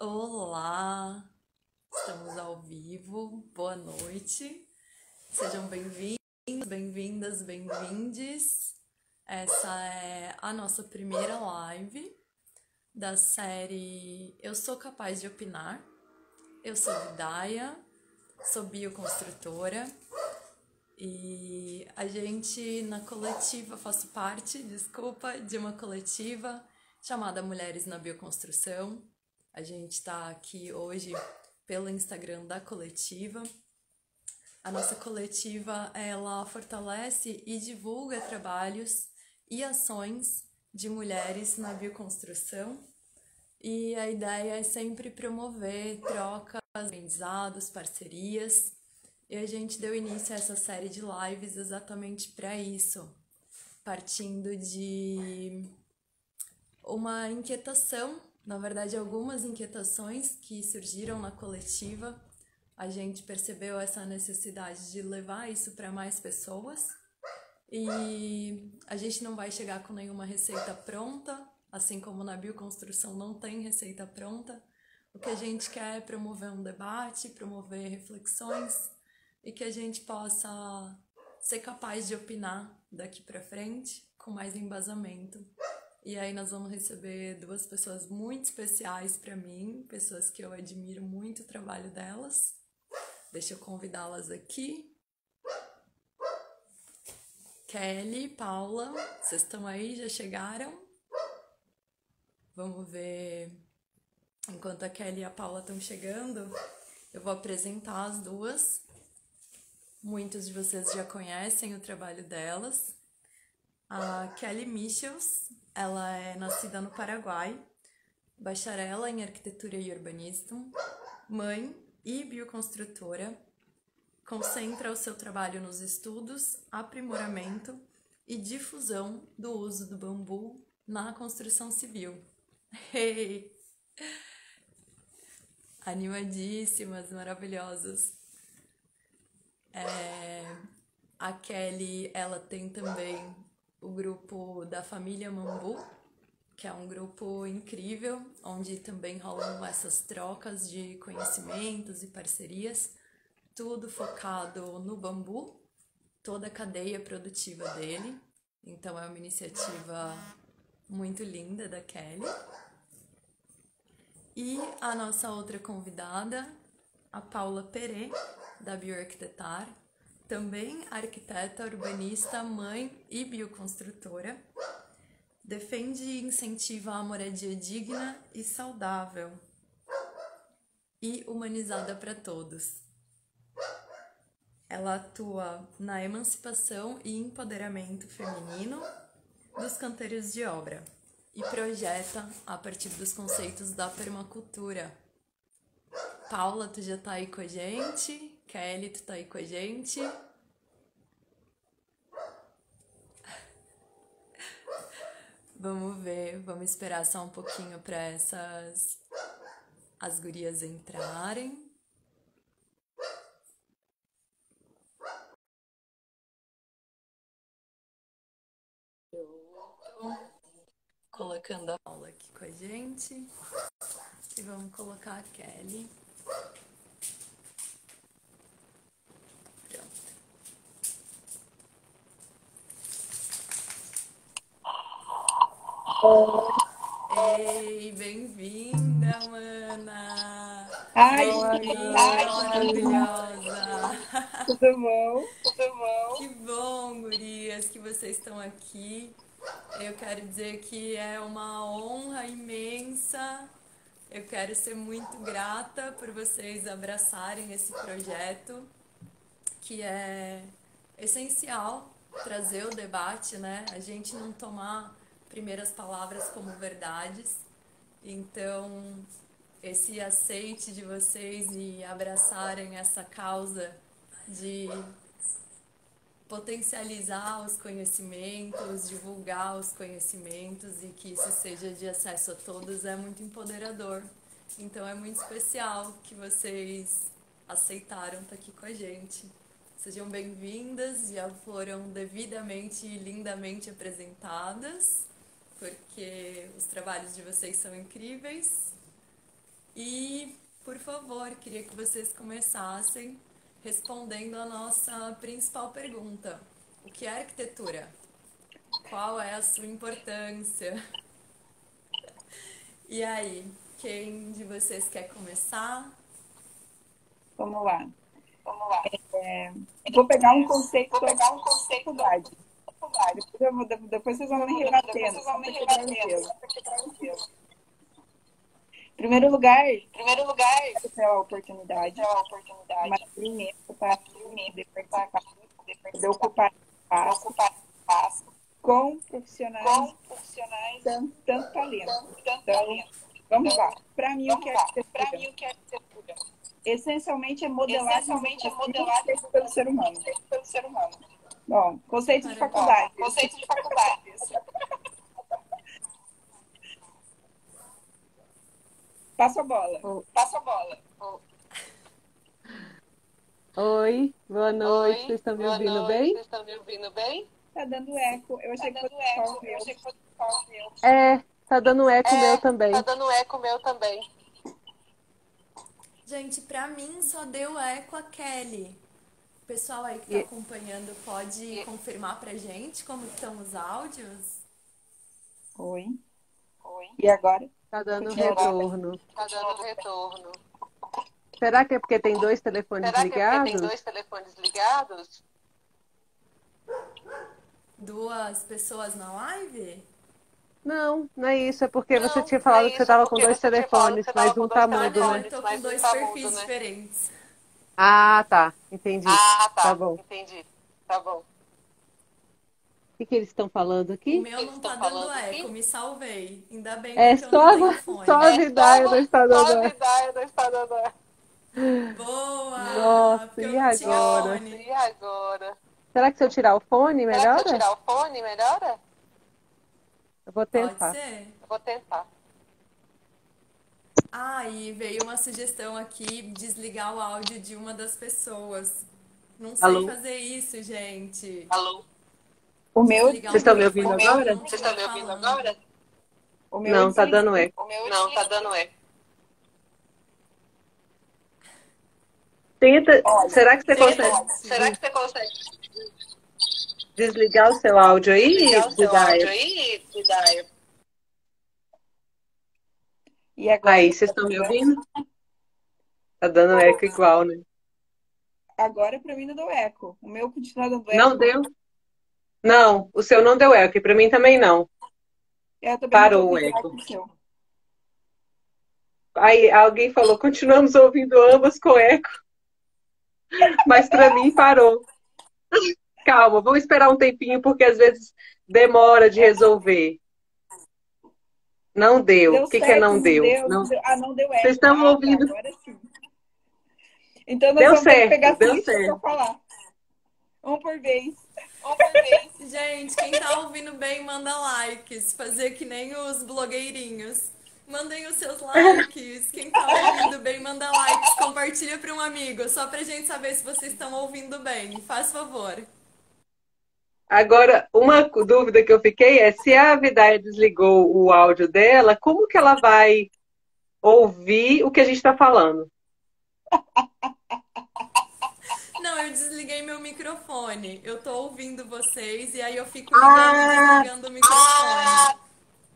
Olá, estamos ao vivo, boa noite, sejam bem-vindos, bem-vindas, bem-vindes. Essa é a nossa primeira live da série Eu Sou Capaz de Opinar. Eu sou Vidaya, sou bioconstrutora e a gente na coletiva, faço parte, de uma coletiva chamada Mulheres na Bioconstrução. A gente está aqui hoje pelo Instagram da coletiva. A nossa coletiva, ela fortalece e divulga trabalhos e ações de mulheres na bioconstrução. E a ideia é sempre promover trocas, aprendizados, parcerias. E a gente deu início a essa série de lives exatamente para isso, partindo de uma inquietação, na verdade algumas inquietações que surgiram na coletiva. A gente percebeu essa necessidade de levar isso para mais pessoas e a gente não vai chegar com nenhuma receita pronta, assim como na bioconstrução não tem receita pronta. O que a gente quer é promover um debate, promover reflexões e que a gente possa ser capaz de opinar daqui para frente com mais embasamento. E aí nós vamos receber duas pessoas muito especiais para mim, pessoas que eu admiro muito o trabalho delas. Deixa eu convidá-las aqui. Kelly, Paula, vocês estão aí? Já chegaram? Vamos ver. Enquanto a Kelly e a Paula estão chegando, eu vou apresentar as duas. Muitos de vocês já conhecem o trabalho delas. A Kelly Michels, ela é nascida no Paraguai, bacharela em arquitetura e urbanismo, mãe e bioconstrutora. Concentra o seu trabalho nos estudos, aprimoramento e difusão do uso do bambu na construção civil. Hey! Animadíssimas, maravilhosas. A Kelly, ela tem também o grupo da família Mambu, que é um grupo incrível, onde também rolam essas trocas de conhecimentos e parcerias, tudo focado no bambu, toda a cadeia produtiva dele. Então é uma iniciativa muito linda da Kelly. E a nossa outra convidada, a Paula Perê, da Bioarquitetar, também arquiteta, urbanista, mãe e bioconstrutora. Defende e incentiva a moradia digna e saudável e humanizada para todos. Ela atua na emancipação e empoderamento feminino dos canteiros de obra e projeta a partir dos conceitos da permacultura. Paula, tu já tá aí com a gente? Kelly, tu tá aí com a gente? Vamos ver, vamos esperar só um pouquinho para as gurias entrarem. Colocando a Paula aqui com a gente e vamos colocar a Kelly. Ei, bem-vinda, mana! Ai, Bem-vinda, maravilhosa! tudo bom? Tudo bom? Que bom, gurias, que vocês estão aqui. Eu quero dizer que é uma honra imensa. Eu quero ser muito grata por vocês abraçarem esse projeto, que é essencial trazer o debate, né? A gente não tomar primeiras palavras como verdades. Então, esse aceite de vocês e abraçarem essa causa de potencializar os conhecimentos, divulgar os conhecimentos e que isso seja de acesso a todos é muito empoderador. Então é muito especial que vocês aceitaram estar aqui com a gente. Sejam bem-vindas, já foram devidamente e lindamente apresentadas, porque os trabalhos de vocês são incríveis. E, por favor, queria que vocês começassem respondendo a nossa principal pergunta: o que é arquitetura? Qual é a sua importância? E aí, quem de vocês quer começar? Vamos lá. Vamos lá. Vou pegar um conceito Vou sobre pegar um conceito da faculdade. faculdade. Depois vocês vão me Depois rebatendo. vocês vão me Só pra quebrar o rebatendo, gelo. só para quebrar o gelo. Em primeiro lugar, Em primeiro lugar, pela oportunidade, pela oportunidade, uma imensa para poder ocupar para espaço ocupar espaço com profissionais com profissionais tanto talento. tanto Então, talento. vamos lá. Para mim, o que é Vamos lá. Para arquitetura? mim, o que é arquitetura? Essencialmente é modelar Essencialmente é modelar feito pelo ser humano. feito pelo ser humano. Bom, conceito de Maravilha. faculdade. Conceito de faculdade. Passa a bola. Passa a bola. Oi, boa noite. Oi, Vocês estão me boa ouvindo noite. bem? Vocês estão me ouvindo bem? Tá dando eco. Eu achei Tá que dando fosse só o eco. Eu meu. achei que fosse só o meu. É, tá dando eco meu também. Tá dando eco meu também. Gente, pra mim só deu eco a Kelly. O pessoal aí que tá E- acompanhando pode confirmar pra gente como estão os áudios? Oi. Oi. E agora? Tá dando E agora? retorno. Tá dando retorno. Será que é porque tem dois telefones Será que é porque ligados? tem dois telefones ligados? Duas pessoas na live? Não, não é isso. É porque você Não, tinha não falado é que você isso, tava é com porque dois você tinha falado telefones, que você tava mas com um dois tá Ah, mudo, não, né? eu tô com Mas dois tá perfis mudo, né? diferentes. Ah, tá. Entendi. Ah, Tá tá. bom. Entendi. Tá bom. O que eles estão falando O aqui? meu Eles não tá estão dando falando eco, aqui? me salvei. Ainda bem É porque eu não tenho só fone. a Vidaia não está Só dando a eco. Vidaia não está dando eco. Boa! Porque Nossa, eu e não tinha agora? fone. E agora? Será que se eu tirar o fone, Será que se eu melhora? tirar o fone, melhora? Eu vou Pode tentar. ser? Eu vou tentar. Ah, e veio uma sugestão aqui, desligar o áudio de uma das pessoas. Não sei Alô? fazer isso, gente. Alô? O meu, Desligar Vocês o estão me microfone ouvindo quando agora? não Vocês estiver estão me ouvindo falando. agora? o meu eu Não, tá dando desliguei. eco. O meu não, tá dando eco. Tenta. Olha, Será que você consegue Gente, Será que você consegue desligar o seu áudio aí, desligar o seu Vidaia? áudio aí, Vidaia? E agora? Aí, vocês estão me ouvindo? Tá dando eco igual, né? Agora pra mim não deu eco. O meu continua dando eco. Não deu? Não, o seu não deu eco, e pra mim também não. Eu também não tô Parou o ouvindo eco. eco seu. Aí alguém falou, continuamos ouvindo ambas com eco, mas pra mim parou. Calma, vamos esperar um tempinho, porque às vezes demora de resolver. Não deu. Deu O que é certo, não deu? não deu. Ah, não deu eco. Vocês estão Ah, ouvindo? tá, agora sim. Então nós Deu vamos ter que certo, pegar deu 5 certo. pra falar. Um por vez. Um por vez. gente, quem tá ouvindo bem, manda likes. Fazer que nem os blogueirinhos. Mandem os seus likes. Quem tá ouvindo bem, manda likes. Compartilha pra um amigo, só pra gente saber se vocês estão ouvindo bem. Faz favor. Agora, uma dúvida que eu fiquei é se a Vidaia desligou o áudio dela, como que ela vai ouvir o que a gente está falando? Não, eu desliguei meu microfone. Eu tô ouvindo vocês e aí eu fico ligando e desligando o microfone.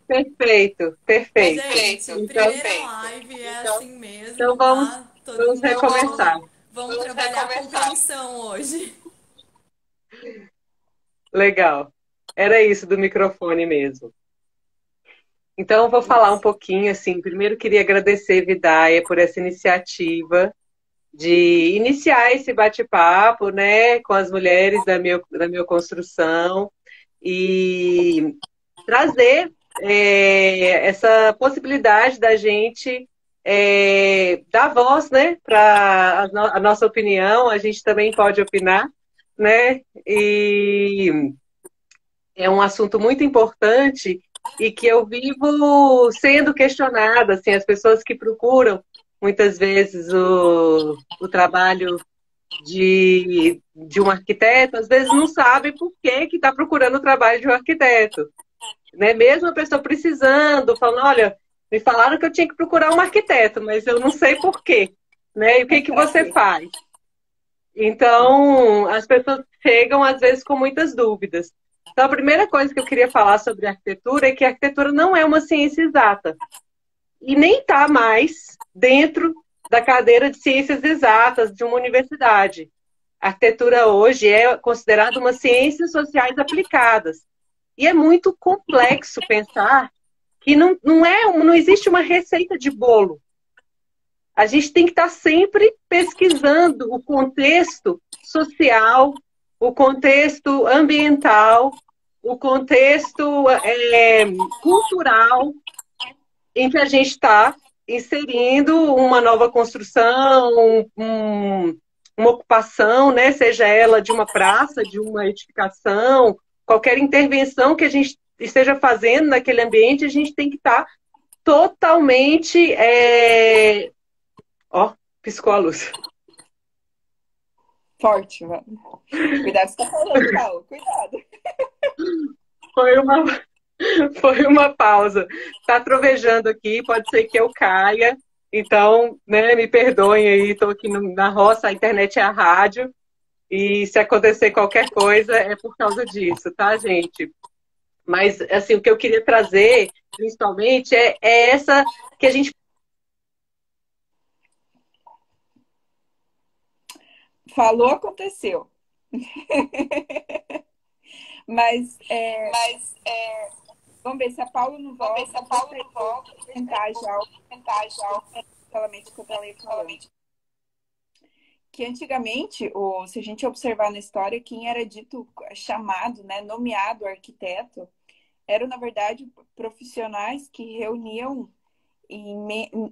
Perfeito, perfeito. Gente, Então, primeira live é assim mesmo, então vamos, tá? Todo vamos mundo recomeçar. vamos Vamos trabalhar com recomeçar. compreensão hoje. Legal. Era isso do microfone mesmo. Então, eu vou falar um pouquinho, assim. Primeiro, queria agradecer, Vidaia, por essa iniciativa de iniciar esse bate-papo, né, com as mulheres da minha construção e trazer essa possibilidade da gente dar voz, né, para a nossa opinião. A gente também pode opinar, né, e é um assunto muito importante e que eu vivo sendo questionada, assim, as pessoas que procuram muitas vezes o trabalho de um arquiteto, às vezes não sabe por que está procurando o trabalho de um arquiteto. Né? Mesmo a pessoa precisando, falando, olha, Me falaram que eu tinha que procurar um arquiteto, mas eu não sei por quê, né? E o que que você faz? Então, as pessoas chegam, às vezes, com muitas dúvidas. Então, a primeira coisa que eu queria falar sobre arquitetura é que a arquitetura não é uma ciência exata. E nem está mais dentro da cadeira de ciências exatas de uma universidade. A arquitetura hoje é considerada uma ciência sociais aplicadas. E é muito complexo pensar que não existe uma receita de bolo. A gente tem que estar sempre pesquisando o contexto social, o contexto ambiental, o contexto cultural em que a gente está inserindo uma nova construção, uma ocupação, né? Seja ela de uma praça, de uma edificação, qualquer intervenção que a gente esteja fazendo naquele ambiente, a gente tem que estar totalmente... Ó, piscou a luz. Forte, mano. Cuidado, você tá falando, Paulo. Cuidado. Foi uma pausa. Tá trovejando aqui, pode ser que eu caia. Então, né, me perdoem aí, estou aqui na roça, a internet é a rádio. E se acontecer qualquer coisa, é por causa disso, tá, gente? Mas, assim, o que eu queria trazer, principalmente, é essa que a gente... Falou, aconteceu. Mas, vamos ver se a Paula não volta. Vou tentar já o que eu falei falando. Que antigamente, se a gente observar na história, quem era dito, chamado, né, nomeado arquiteto, eram, na verdade, profissionais que reuniam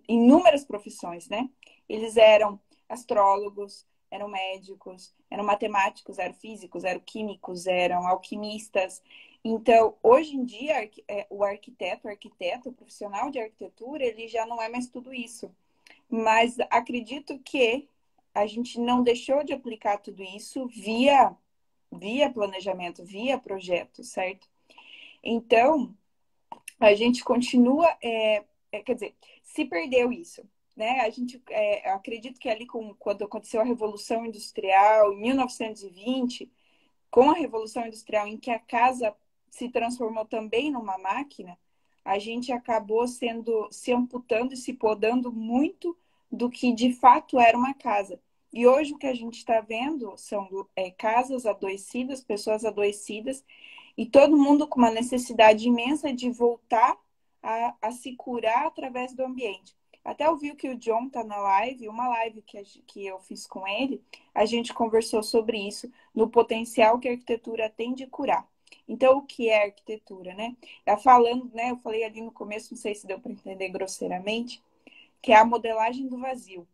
inúmeras profissões, né? Eles eram astrólogos, eram médicos, eram matemáticos, eram físicos, eram químicos, eram alquimistas. Então, hoje em dia, o arquiteto, o profissional de arquitetura, ele já não é mais tudo isso. Mas acredito que a gente não deixou de aplicar tudo isso via planejamento, via projeto, certo? Então, a gente continua, quer dizer, se perdeu isso, né? A gente, acredito que ali quando aconteceu a Revolução Industrial, em 1920, com a Revolução Industrial, em que a casa se transformou também numa máquina, a gente acabou se amputando e se podando muito do que de fato era uma casa. E hoje o que a gente está vendo são casas adoecidas, pessoas adoecidas, e todo mundo com uma necessidade imensa de voltar a se curar através do ambiente. Até ouvi que o John está na live, uma live que eu fiz com ele, a gente conversou sobre isso, no potencial que a arquitetura tem de curar. Então, o que é arquitetura, né? Falando, né? Eu falei ali no começo, não sei se deu para entender grosseiramente, que é a modelagem do vazio.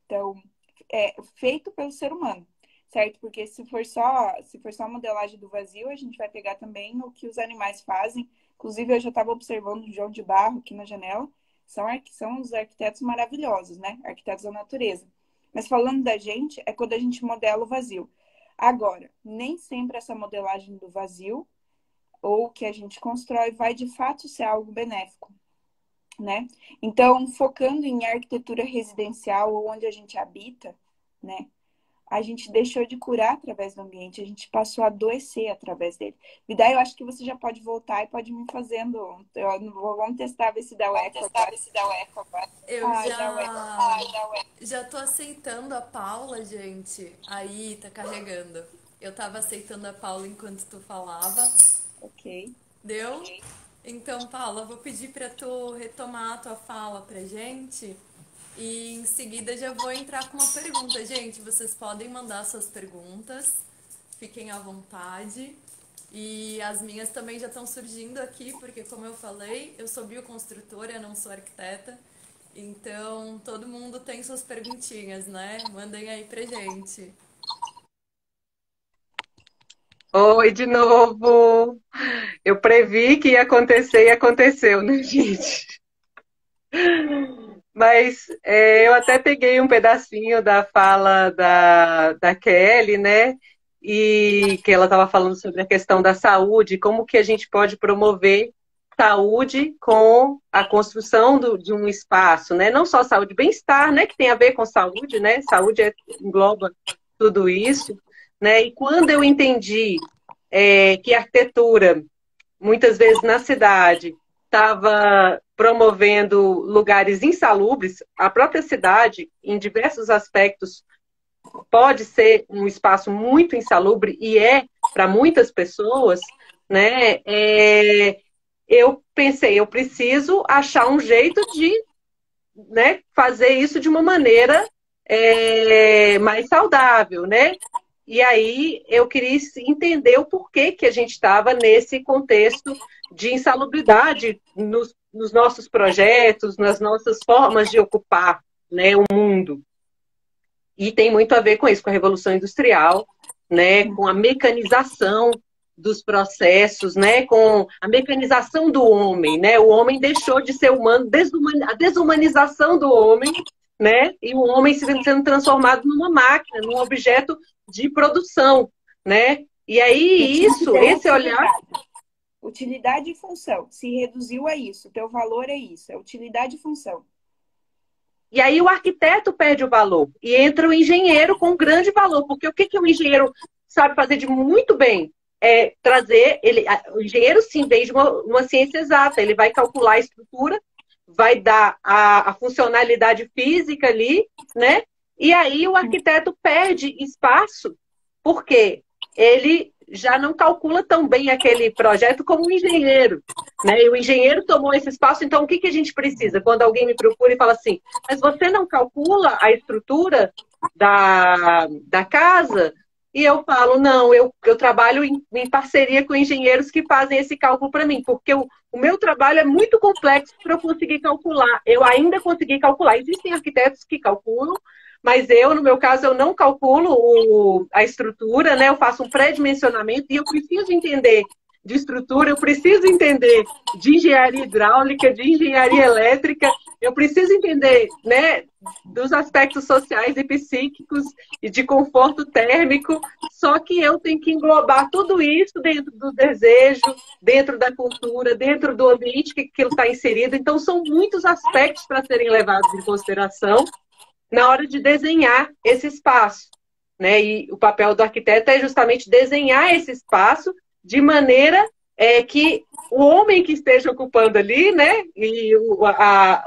Então, é feito pelo ser humano, certo? Porque se for só a modelagem do vazio, a gente vai pegar também o que os animais fazem. Inclusive, eu já estava observando o João de Barro aqui na janela. São os arquitetos maravilhosos, né? Arquitetos da natureza. Mas falando da gente, é quando a gente modela o vazio. Agora, nem sempre essa modelagem do vazio ou o que a gente constrói vai de fato ser algo benéfico, né? Então, focando em arquitetura residencial ou onde a gente habita, né? A gente deixou de curar através do ambiente, a gente passou a adoecer através dele. E daí eu acho que você já pode voltar e pode me fazendo. Vamos testar, ver se dá o eco agora. Eu já tô aceitando a Paula, gente. Aí, tá carregando. Eu tava aceitando a Paula enquanto tu falava. Ok. Deu? Então, Paula, eu vou pedir pra tu retomar a tua fala pra gente. E em seguida já vou entrar com uma pergunta. Gente, vocês podem mandar suas perguntas. Fiquem à vontade. E as minhas também já estão surgindo aqui, porque como eu falei, eu sou bioconstrutora, não sou arquiteta. Então, todo mundo tem suas perguntinhas, né? Mandem aí pra gente. Oi, de novo. Eu previ que ia acontecer e aconteceu, né, gente? Mas eu até peguei um pedacinho da fala da Kelly, né? E que ela estava falando sobre a questão da saúde, como que a gente pode promover saúde com a construção de um espaço, né? Não só saúde, bem-estar, né? Que tem a ver com saúde, né? Saúde engloba tudo isso, né? E quando eu entendi que a arquitetura, muitas vezes na cidade, estava promovendo lugares insalubres, a própria cidade, em diversos aspectos, pode ser um espaço muito insalubre e para muitas pessoas, né? Eu pensei, eu preciso achar um jeito de, né, fazer isso de uma maneira mais saudável, né? E aí eu queria entender o porquê que a gente estava nesse contexto de insalubridade nos nossos projetos, nas nossas formas de ocupar, né, o mundo. E tem muito a ver com isso, com a Revolução Industrial, né, com a mecanização dos processos, né, com a mecanização do homem, né? O homem deixou de ser humano, a desumanização do homem, né? E o homem sendo transformado numa máquina, num objeto de produção, né? E aí esse olhar... Utilidade e função. Se reduziu a isso. Teu valor é isso. É utilidade e função. E aí o arquiteto perde o valor. E entra o engenheiro com grande valor. Porque o que o engenheiro sabe fazer de muito bem? É trazer... o engenheiro, sim, vem de uma ciência exata. Ele vai calcular a estrutura, vai dar a funcionalidade física ali, né? E aí o arquiteto perde espaço porque ele já não calcula tão bem aquele projeto como o engenheiro, né? E o engenheiro tomou esse espaço, então o que a gente precisa? Quando alguém me procura e fala assim, mas você não calcula a estrutura da casa? E eu falo, não, eu trabalho em parceria com engenheiros que fazem esse cálculo para mim, porque o meu trabalho é muito complexo para eu conseguir calcular. Eu ainda consegui calcular. Existem arquitetos que calculam, mas no meu caso, eu não calculo a estrutura, né? Eu faço um pré-dimensionamento e eu preciso entender de estrutura, eu preciso entender de engenharia hidráulica, de engenharia elétrica, eu preciso entender, né, dos aspectos sociais e psíquicos e de conforto térmico, só que eu tenho que englobar tudo isso dentro do desejo, dentro da cultura, dentro do ambiente que aquilo está inserido. Então, são muitos aspectos para serem levados em consideração na hora de desenhar esse espaço, né? E o papel do arquiteto é justamente desenhar esse espaço de maneira que o homem que esteja ocupando ali, né? E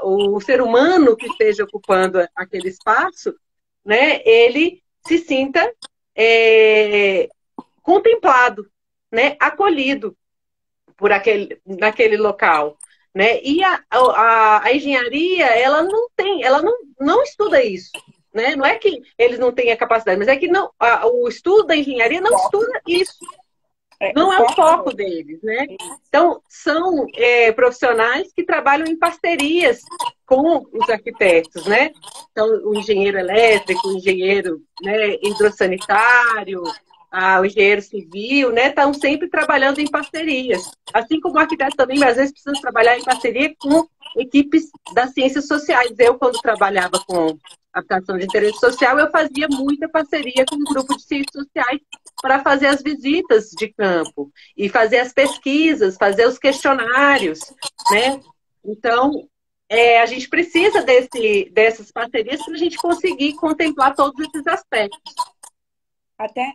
o ser humano que esteja ocupando aquele espaço, né? Ele se sinta contemplado, né? Acolhido naquele local. Né? E a engenharia, ela não estuda isso. Né? Não é que eles não têm a capacidade, mas é que o estudo da engenharia não estuda isso. Não é o foco deles. Né? Então, são profissionais que trabalham em parcerias com os arquitetos. Né? Então, o engenheiro elétrico, o engenheiro, né, hidrossanitário, o engenheiro civil, né, estão sempre trabalhando em parcerias. Assim como o arquiteto também, às vezes, precisa trabalhar em parceria com equipes das ciências sociais. Eu, quando trabalhava com habitação de interesse social, eu fazia muita parceria com um grupo de ciências sociais para fazer as visitas de campo e fazer as pesquisas, fazer os questionários, né? Então, a gente precisa dessas parcerias para a gente conseguir contemplar todos esses aspectos.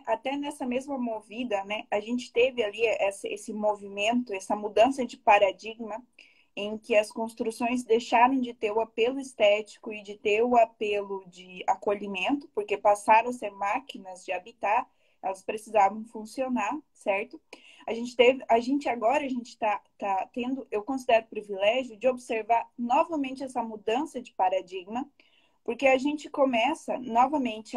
Até nessa mesma movida, né, a gente teve ali esse movimento, essa mudança de paradigma em que as construções deixaram de ter o apelo estético e de ter o apelo de acolhimento, porque passaram a ser máquinas de habitar, elas precisavam funcionar, certo? A gente está tendo, eu considero privilégio de observar novamente essa mudança de paradigma, porque a gente começa novamente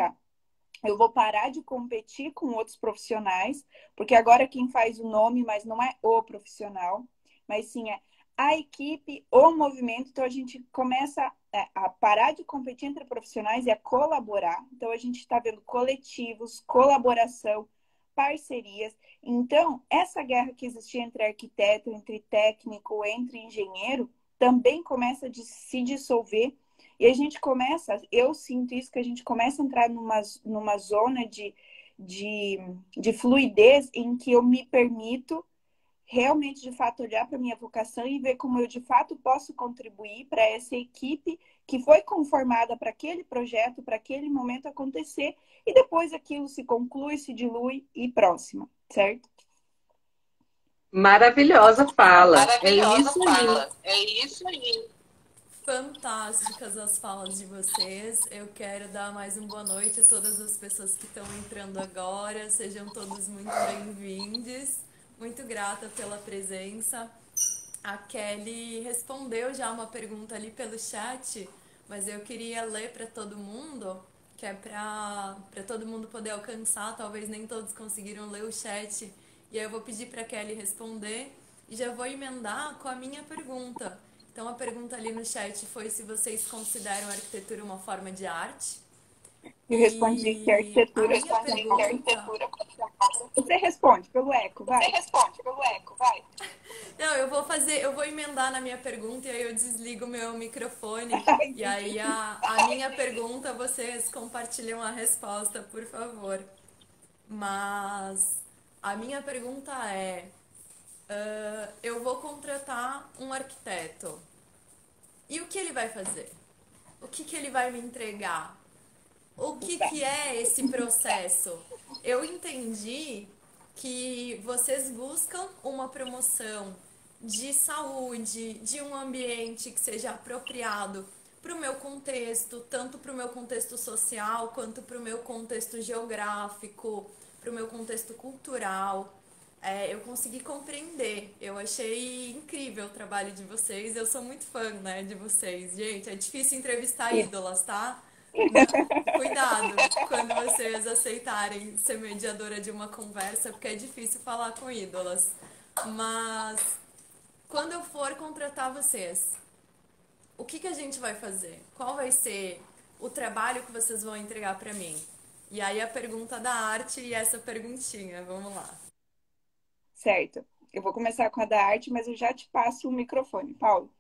eu vou parar de competir com outros profissionais, porque agora quem faz o nome, mas não é o profissional, mas sim é a equipe, o movimento. Então, a gente começa a parar de competir entre profissionais e a colaborar. Então, a gente está vendo coletivos, colaboração, parcerias. Então, essa guerra que existia entre arquiteto, entre técnico, entre engenheiro, também começa a se dissolver. E a gente começa, eu sinto isso, que a gente começa a entrar numa zona de fluidez em que eu me permito realmente, de fato, olhar para a minha vocação e ver como eu, de fato, posso contribuir para essa equipe que foi conformada para aquele projeto, para aquele momento acontecer, e depois aquilo se conclui, se dilui e próxima, certo? Maravilhosa fala. É Maravilhosa isso aí. fala. É isso aí. Fantásticas as falas de vocês. Eu quero dar mais uma boa noite a todas as pessoas que estão entrando agora. Sejam todos muito bem-vindos. Muito grata pela presença. A Kelly respondeu já uma pergunta ali pelo chat, mas eu queria ler para todo mundo, que é para todo mundo poder alcançar. Talvez nem todos conseguiram ler o chat. E aí eu vou pedir para a Kelly responder e já vou emendar com a minha pergunta. Então, a pergunta ali no chat foi se vocês consideram a arquitetura uma forma de arte. Eu respondi que a arquitetura... Você responde pelo eco, vai. Vai. Não, eu vou emendar na minha pergunta e aí eu desligo o meu microfone. E aí a minha pergunta, vocês compartilham a resposta, por favor. Mas a minha pergunta é... eu vou contratar um arquiteto. E o que ele vai fazer? O que ele vai me entregar? O que é esse processo? Eu entendi que vocês buscam uma promoção de saúde, de um ambiente que seja apropriado para o meu contexto, tanto para o meu contexto social, quanto para o meu contexto geográfico, para o meu contexto cultural. Eu consegui compreender. Eu achei incrível o trabalho de vocês. Eu sou muito fã, né, de vocês. Gente, é difícil entrevistar ídolas, tá? Cuidado quando vocês aceitarem ser mediadora de uma conversa, porque é difícil falar com ídolas. Mas quando eu for contratar vocês, o que a gente vai fazer? Qual vai ser o trabalho que vocês vão entregar pra mim? E aí a pergunta da arte e essa perguntinha, vamos lá. Certo. Eu vou começar com a da arte, mas eu já te passo o microfone, Paulo.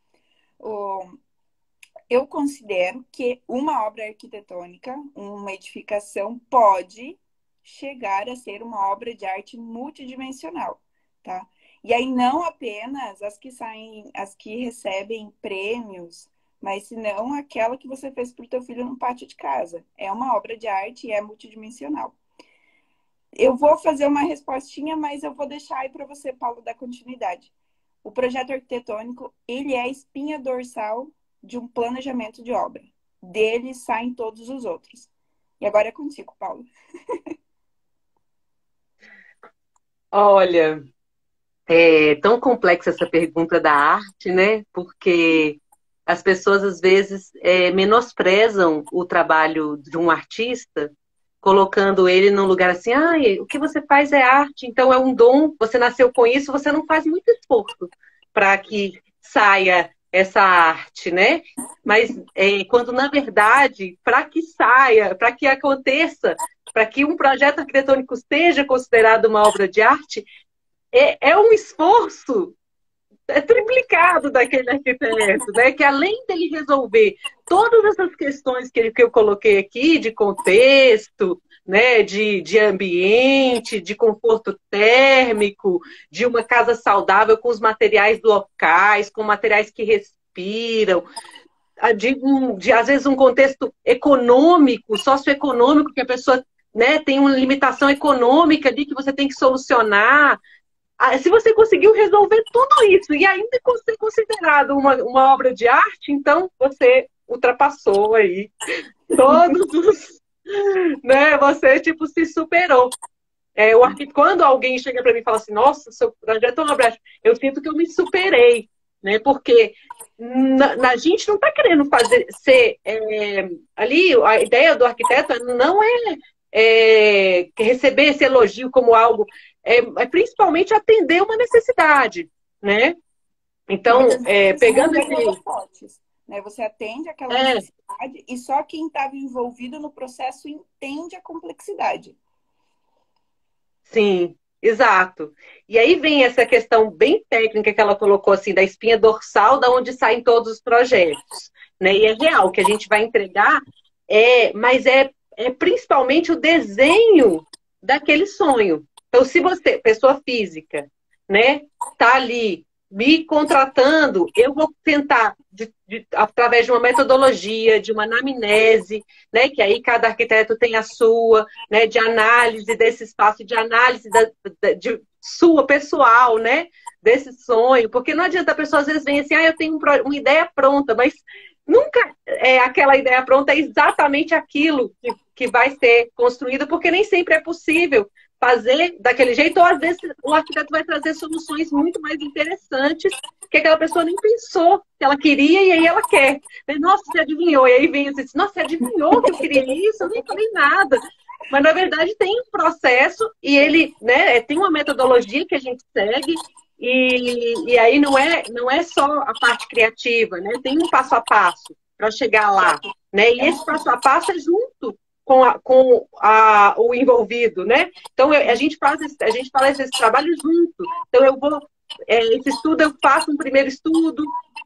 Eu considero que uma obra arquitetônica, uma edificação, pode chegar a ser uma obra de arte multidimensional, tá? E aí não apenas as que recebem prêmios, mas senão aquela que você fez para o teu filho no pátio de casa. É uma obra de arte e é multidimensional. Eu vou fazer uma respostinha, mas eu vou deixar aí para você, Paulo, dar continuidade. O projeto arquitetônico, ele é a espinha dorsal de um planejamento de obra. Dele saem todos os outros. E agora é contigo, Paulo. Olha, é tão complexa essa pergunta da arte, né? Porque as pessoas, às vezes, menosprezam o trabalho de um artista, colocando ele num lugar assim, o que você faz é arte, então é um dom, você nasceu com isso, você não faz muito esforço para que saia essa arte, né? Mas quando, na verdade, para que saia, para que aconteça, para que um projeto arquitetônico seja considerado uma obra de arte, é um esforço triplicado daquele arquiteto, né? Que além dele resolver todas essas questões que eu coloquei aqui, de contexto, né? de ambiente, de conforto térmico, de uma casa saudável com os materiais locais, com materiais que respiram, de às vezes um contexto econômico, socioeconômico, que a pessoa, né, tem uma limitação econômica ali que você tem que solucionar. Se você conseguiu resolver tudo isso e ainda ser considerado uma obra de arte, então você ultrapassou aí todos os... né? Você, tipo, se superou. Quando alguém chega para mim e fala assim, nossa, seu projeto é uma obra de arte, eu sinto que eu me superei, né? Porque a gente não está querendo ali, a ideia do arquiteto não é receber esse elogio como algo... principalmente atender uma necessidade, né? Então, pegando esse... Né? Você atende aquela necessidade e só quem estava envolvido no processo entende a complexidade. Sim, exato. E aí vem essa questão bem técnica que ela colocou, assim, da espinha dorsal, da onde saem todos os projetos, né? E é real, que a gente vai entregar, mas é principalmente o desenho daquele sonho. Então, se você, pessoa física, né, tá ali me contratando, eu vou tentar, através de uma metodologia, de uma anamnese, né, que aí cada arquiteto tem a sua, né, de análise desse espaço, de análise de sua pessoal, né, desse sonho, porque não adianta a pessoa às vezes vem assim, eu tenho uma ideia pronta, mas nunca aquela ideia pronta é exatamente aquilo que vai ser construído, porque nem sempre é possível fazer daquele jeito, ou às vezes o arquiteto vai trazer soluções muito mais interessantes que aquela pessoa nem pensou que ela queria e aí ela quer. Nossa, você adivinhou. E aí vem assim, nossa, você adivinhou que eu queria isso? Eu nem falei nada. Mas, na verdade, tem um processo e ele, né, tem uma metodologia que a gente segue e aí não é só a parte criativa, né? Tem um passo a passo para chegar lá, né? E esse passo a passo é junto com o envolvido, né? Então, a gente faz esse trabalho junto. Então, esse estudo, eu faço um primeiro estudo,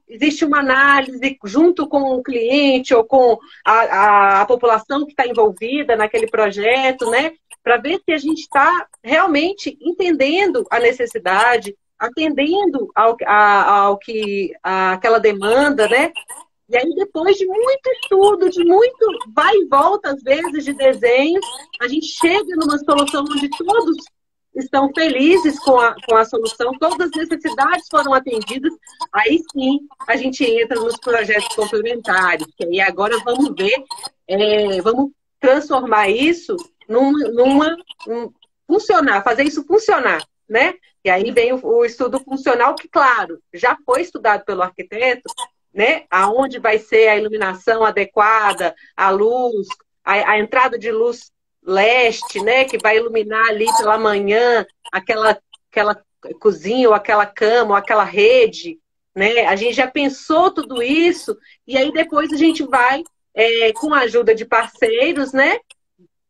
existe uma análise junto com o cliente ou com a população que está envolvida naquele projeto, né? Para ver se a gente está realmente entendendo a necessidade, atendendo ao que aquela demanda, né? E aí, depois de muito estudo, de muito vai e volta, às vezes, de desenhos, a gente chega numa solução onde todos estão felizes com a solução, todas as necessidades foram atendidas. Aí sim, a gente entra nos projetos complementares, que aí agora vamos ver, vamos transformar isso funcionar, fazer isso funcionar, né? E aí vem o estudo funcional, que, claro, já foi estudado pelo arquiteto, né? Aonde vai ser a iluminação adequada, a luz, a entrada de luz leste, né? Que vai iluminar ali pela manhã aquela cozinha, ou aquela cama, ou aquela rede, né? A gente já pensou tudo isso, e aí depois a gente vai, com a ajuda de parceiros, né?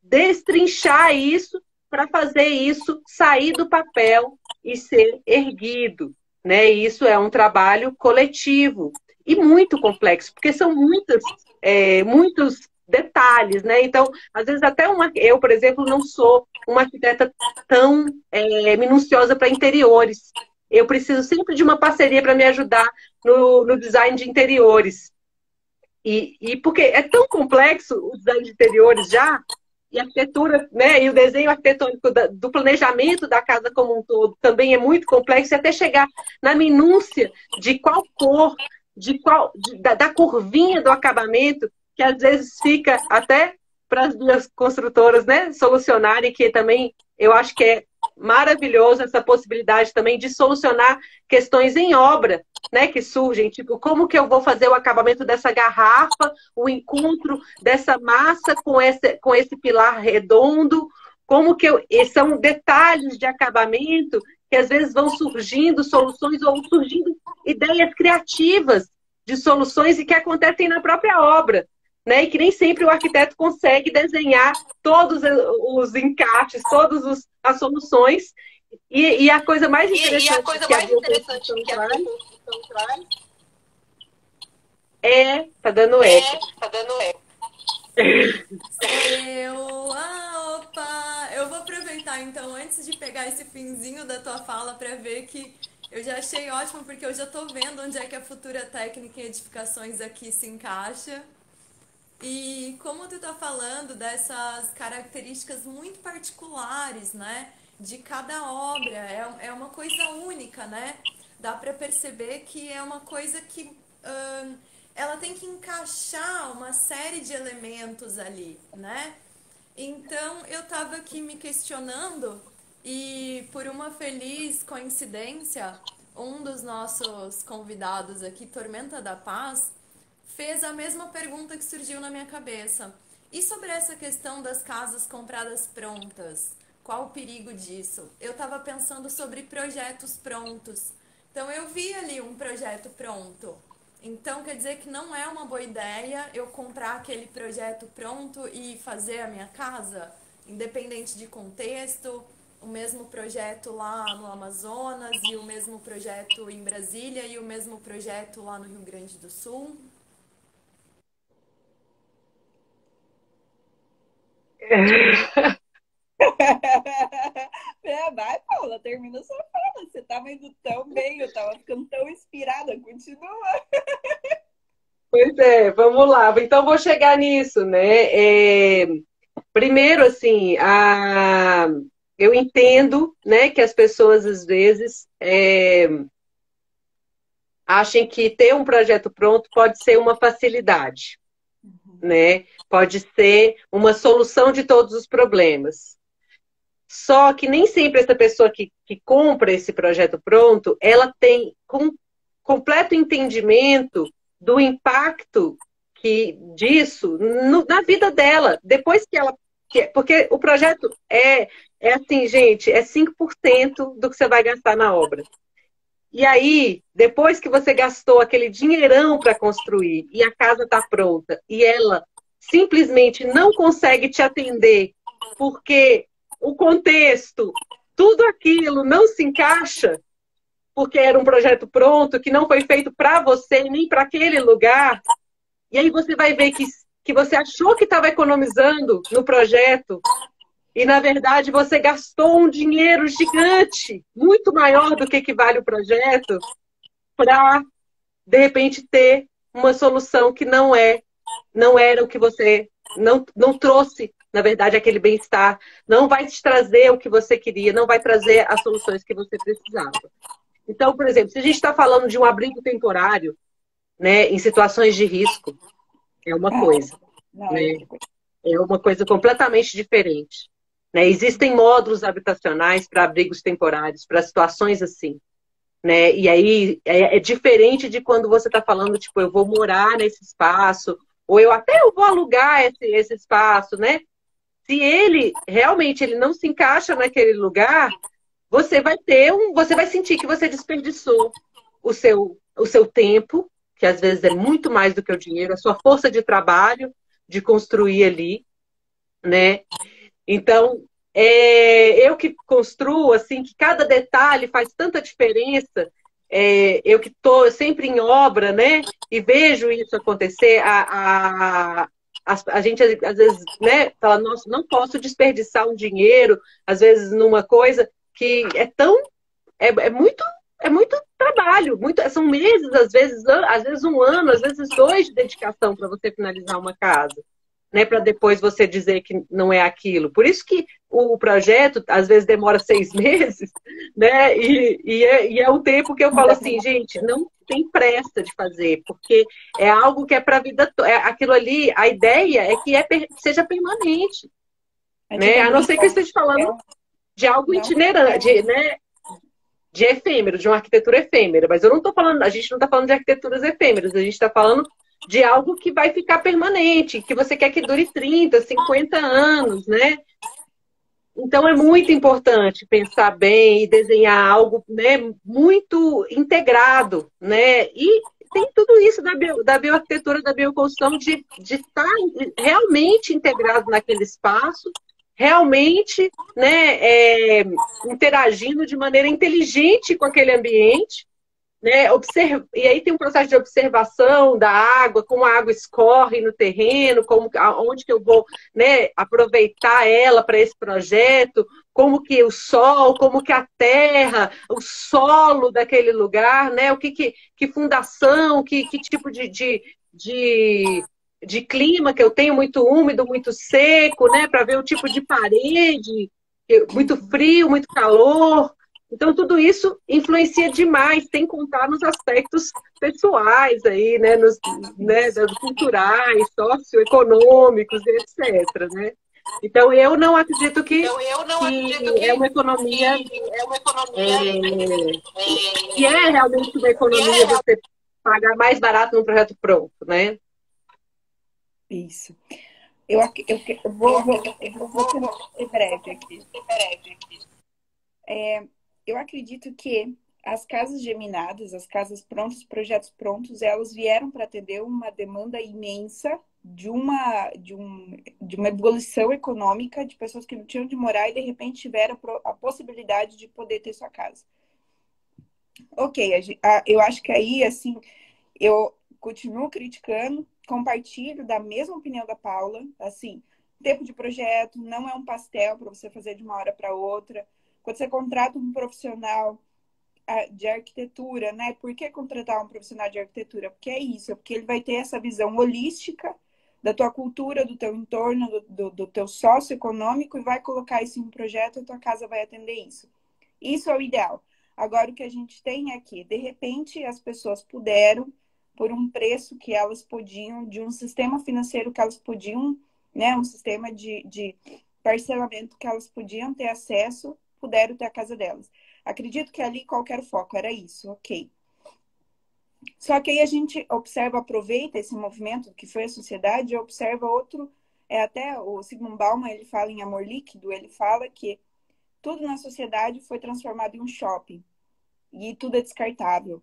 Destrinchar isso para fazer isso sair do papel e ser erguido, né? E isso é um trabalho coletivo e muito complexo, porque são muitos detalhes, né? Então, às vezes até eu, por exemplo, não sou uma arquiteta tão minuciosa para interiores. Eu preciso sempre de uma parceria para me ajudar no design de interiores. E porque é tão complexo o design de interiores já, e a arquitetura, né, e o desenho arquitetônico do planejamento da casa como um todo também é muito complexo, e até chegar na minúcia de qual cor, da curvinha do acabamento, que às vezes fica até para as duas construtoras, né, solucionarem, que também eu acho que é maravilhoso essa possibilidade também de solucionar questões em obra, né, que surgem, tipo, como que eu vou fazer o acabamento dessa garrafa, o encontro dessa massa com esse pilar redondo, como que são detalhes de acabamento que às vezes vão surgindo soluções ou surgindo ideias criativas de soluções e que acontecem na própria obra, né? E que nem sempre o arquiteto consegue desenhar todos os encaixes, todas as soluções. E a coisa mais interessante que a construção traz tá dando eco. Opa! Eu vou aproveitar então, antes de pegar esse finzinho da tua fala, para ver que eu já achei ótimo, porque eu já tô vendo onde é que a futura técnica em edificações aqui se encaixa. E como tu tá falando dessas características muito particulares, né, de cada obra, é uma coisa única, né? Dá para perceber que é uma coisa que ela tem que encaixar uma série de elementos ali, né? Então eu tava aqui me questionando e por uma feliz coincidência, um dos nossos convidados aqui, Tormenta da Paz, fez a mesma pergunta que surgiu na minha cabeça. E sobre essa questão das casas compradas prontas? Qual o perigo disso? Eu estava pensando sobre projetos prontos. Então eu vi ali um projeto pronto. Então quer dizer que não é uma boa ideia eu comprar aquele projeto pronto e fazer a minha casa, independente de contexto, o mesmo projeto lá no Amazonas e o mesmo projeto em Brasília e o mesmo projeto lá no Rio Grande do Sul. É, vai, Paula, termina sua fala. Você tava indo tão bem, eu tava ficando tão inspirada. Continua. Pois é, vamos lá. Então, vou chegar nisso, né? Primeiro, assim, eu entendo, né, que as pessoas, às vezes, achem que ter um projeto pronto pode ser uma facilidade, né? Pode ser uma solução de todos os problemas. Só que nem sempre essa pessoa que compra esse projeto pronto, ela tem completo entendimento do impacto disso na vida dela. Depois que ela. Porque o projeto é assim, gente, é 5% do que você vai gastar na obra. E aí, depois que você gastou aquele dinheirão para construir e a casa está pronta e ela simplesmente não consegue te atender porque o contexto, tudo aquilo não se encaixa, porque era um projeto pronto, que não foi feito para você, nem para aquele lugar. E aí você vai ver que você achou que estava economizando no projeto e, na verdade, você gastou um dinheiro gigante, muito maior do que vale o projeto, para, de repente, ter uma solução que não era o que você não trouxe, na verdade, aquele bem-estar, não vai te trazer o que você queria, não vai trazer as soluções que você precisava. Então, por exemplo, se a gente está falando de um abrigo temporário, né, em situações de risco, é uma coisa, né? É uma coisa completamente diferente. Né? Existem módulos habitacionais para abrigos temporários, para situações assim. Né? E aí é diferente de quando você está falando, tipo, eu vou morar nesse espaço, ou eu vou alugar esse espaço, né? Se ele realmente ele não se encaixa naquele lugar, você vai sentir que você desperdiçou o seu tempo, que às vezes é muito mais do que o dinheiro, a sua força de trabalho de construir ali, né? Então, eu que construo, assim, que cada detalhe faz tanta diferença, eu que estou sempre em obra, né? E vejo isso acontecer, a gente às vezes, né, fala, nossa, não posso desperdiçar um dinheiro, às vezes numa coisa que é muito trabalho, são meses, às vezes um ano, às vezes 2 de dedicação para você finalizar uma casa, né, para depois você dizer que não é aquilo. Por isso que o projeto, às vezes, demora 6 meses, né, e é um tempo que eu falo assim, gente, não tem pressa de fazer, porque é algo que é para a vida toda. Aquilo ali, a ideia é que seja permanente, né, a não ser que eu esteja falando de algo itinerante, né, de efêmero, de uma arquitetura efêmera. Mas a gente não está falando de arquiteturas efêmeras, a gente está falando de algo que vai ficar permanente, que você quer que dure 30, 50 anos, né? Então é muito importante pensar bem e desenhar algo, né, muito integrado, né? E tem tudo isso da bioarquitetura, da bioconstrução, de estar realmente integrado naquele espaço, realmente, né, interagindo de maneira inteligente com aquele ambiente, né, e aí tem um processo de observação da água, como a água escorre no terreno, onde que eu vou, né, aproveitar ela para esse projeto, como que o sol, como que a terra, o solo daquele lugar, né, que fundação, que tipo de clima que eu tenho, muito úmido, muito seco, né, para ver o tipo de parede, muito frio, muito calor. Então, tudo isso influencia demais, sem contar nos aspectos pessoais aí, né, culturais, socioeconômicos, etc. Né? Então, eu não acredito que é uma economia que é realmente uma economia você pagar mais barato num projeto pronto, né? Isso. Eu vou ser breve aqui. Eu acredito que as casas geminadas, as casas prontas, os projetos prontos, elas vieram para atender uma demanda imensa de uma evolução econômica de pessoas que não tinham de morar e de repente tiveram a possibilidade de poder ter sua casa. Ok, eu acho que aí, assim, eu continuo criticando, compartilho da mesma opinião da Paula, assim, tempo de projeto não é um pastel para você fazer de uma hora para outra. Quando você contrata um profissional de arquitetura, né? Por que contratar um profissional de arquitetura? Porque é isso, é porque ele vai ter essa visão holística da tua cultura, do teu entorno, do teu socioeconômico e vai colocar isso em um projeto e a tua casa vai atender isso. Isso é o ideal. Agora, o que a gente tem é que, de repente, as pessoas puderam, por um preço que elas podiam, de um sistema financeiro que elas podiam, né? Um sistema de parcelamento que elas podiam ter acesso, puderam ter a casa delas. Acredito que ali qual era o foco? Era isso, ok. Só que aí a gente observa, aproveita esse movimento que foi a sociedade e observa outro, até o Zygmunt Bauman, ele fala em amor líquido, ele fala que tudo na sociedade foi transformado em um shopping e tudo é descartável,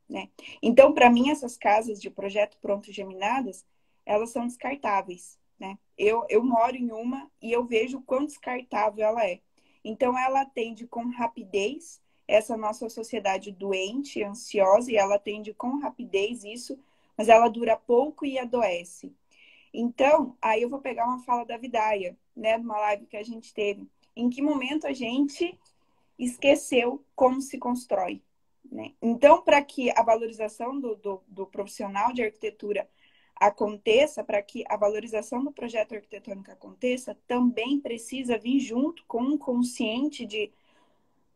né? Então, para mim, essas casas de projeto pronto geminadas, elas são descartáveis, né? Eu moro em uma e eu vejo o quão descartável ela é. Então, ela atende com rapidez essa nossa sociedade doente, ansiosa, e ela atende com rapidez isso, mas ela dura pouco e adoece. Então, aí eu vou pegar uma fala da Vidaia, né, numa live que a gente teve. Em que momento a gente esqueceu como se constrói, né? Então, para que a valorização do profissional de arquitetura aconteça, para que a valorização do projeto arquitetônico aconteça, também precisa vir junto com um consciente de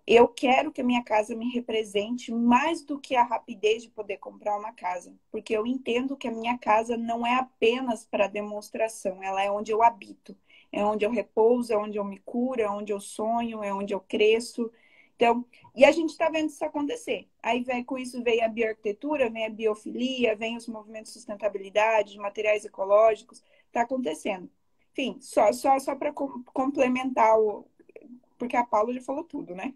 eu quero que a minha casa me represente mais do que a rapidez de poder comprar uma casa. Porque eu entendo que a minha casa não é apenas para demonstração, ela é onde eu habito. É onde eu repouso, é onde eu me curo, é onde eu sonho, é onde eu cresço. Então, e a gente está vendo isso acontecer. Aí com isso veio a bioarquitetura, vem a biofilia, vem os movimentos de sustentabilidade, de materiais ecológicos. Está acontecendo. Enfim, só para complementar porque a Paula já falou tudo, né?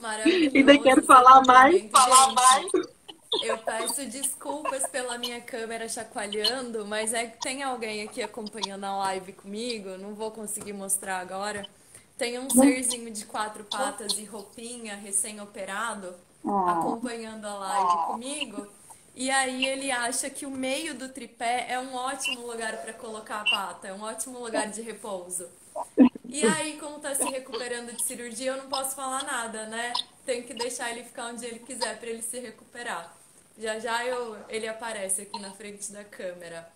Ainda quero Maravilhoso seu falar mais. complemento. Gente, eu peço desculpas pela minha câmera chacoalhando, mas é que tem alguém aqui acompanhando a live comigo, não vou conseguir mostrar agora. Tem um serzinho de 4 patas e roupinha, recém-operado, acompanhando a live comigo. E aí ele acha que o meio do tripé é um ótimo lugar para colocar a pata, é um ótimo lugar de repouso. E aí, como tá se recuperando de cirurgia, eu não posso falar nada, né? Tenho que deixar ele ficar onde ele quiser para ele se recuperar. Já já ele aparece aqui na frente da câmera.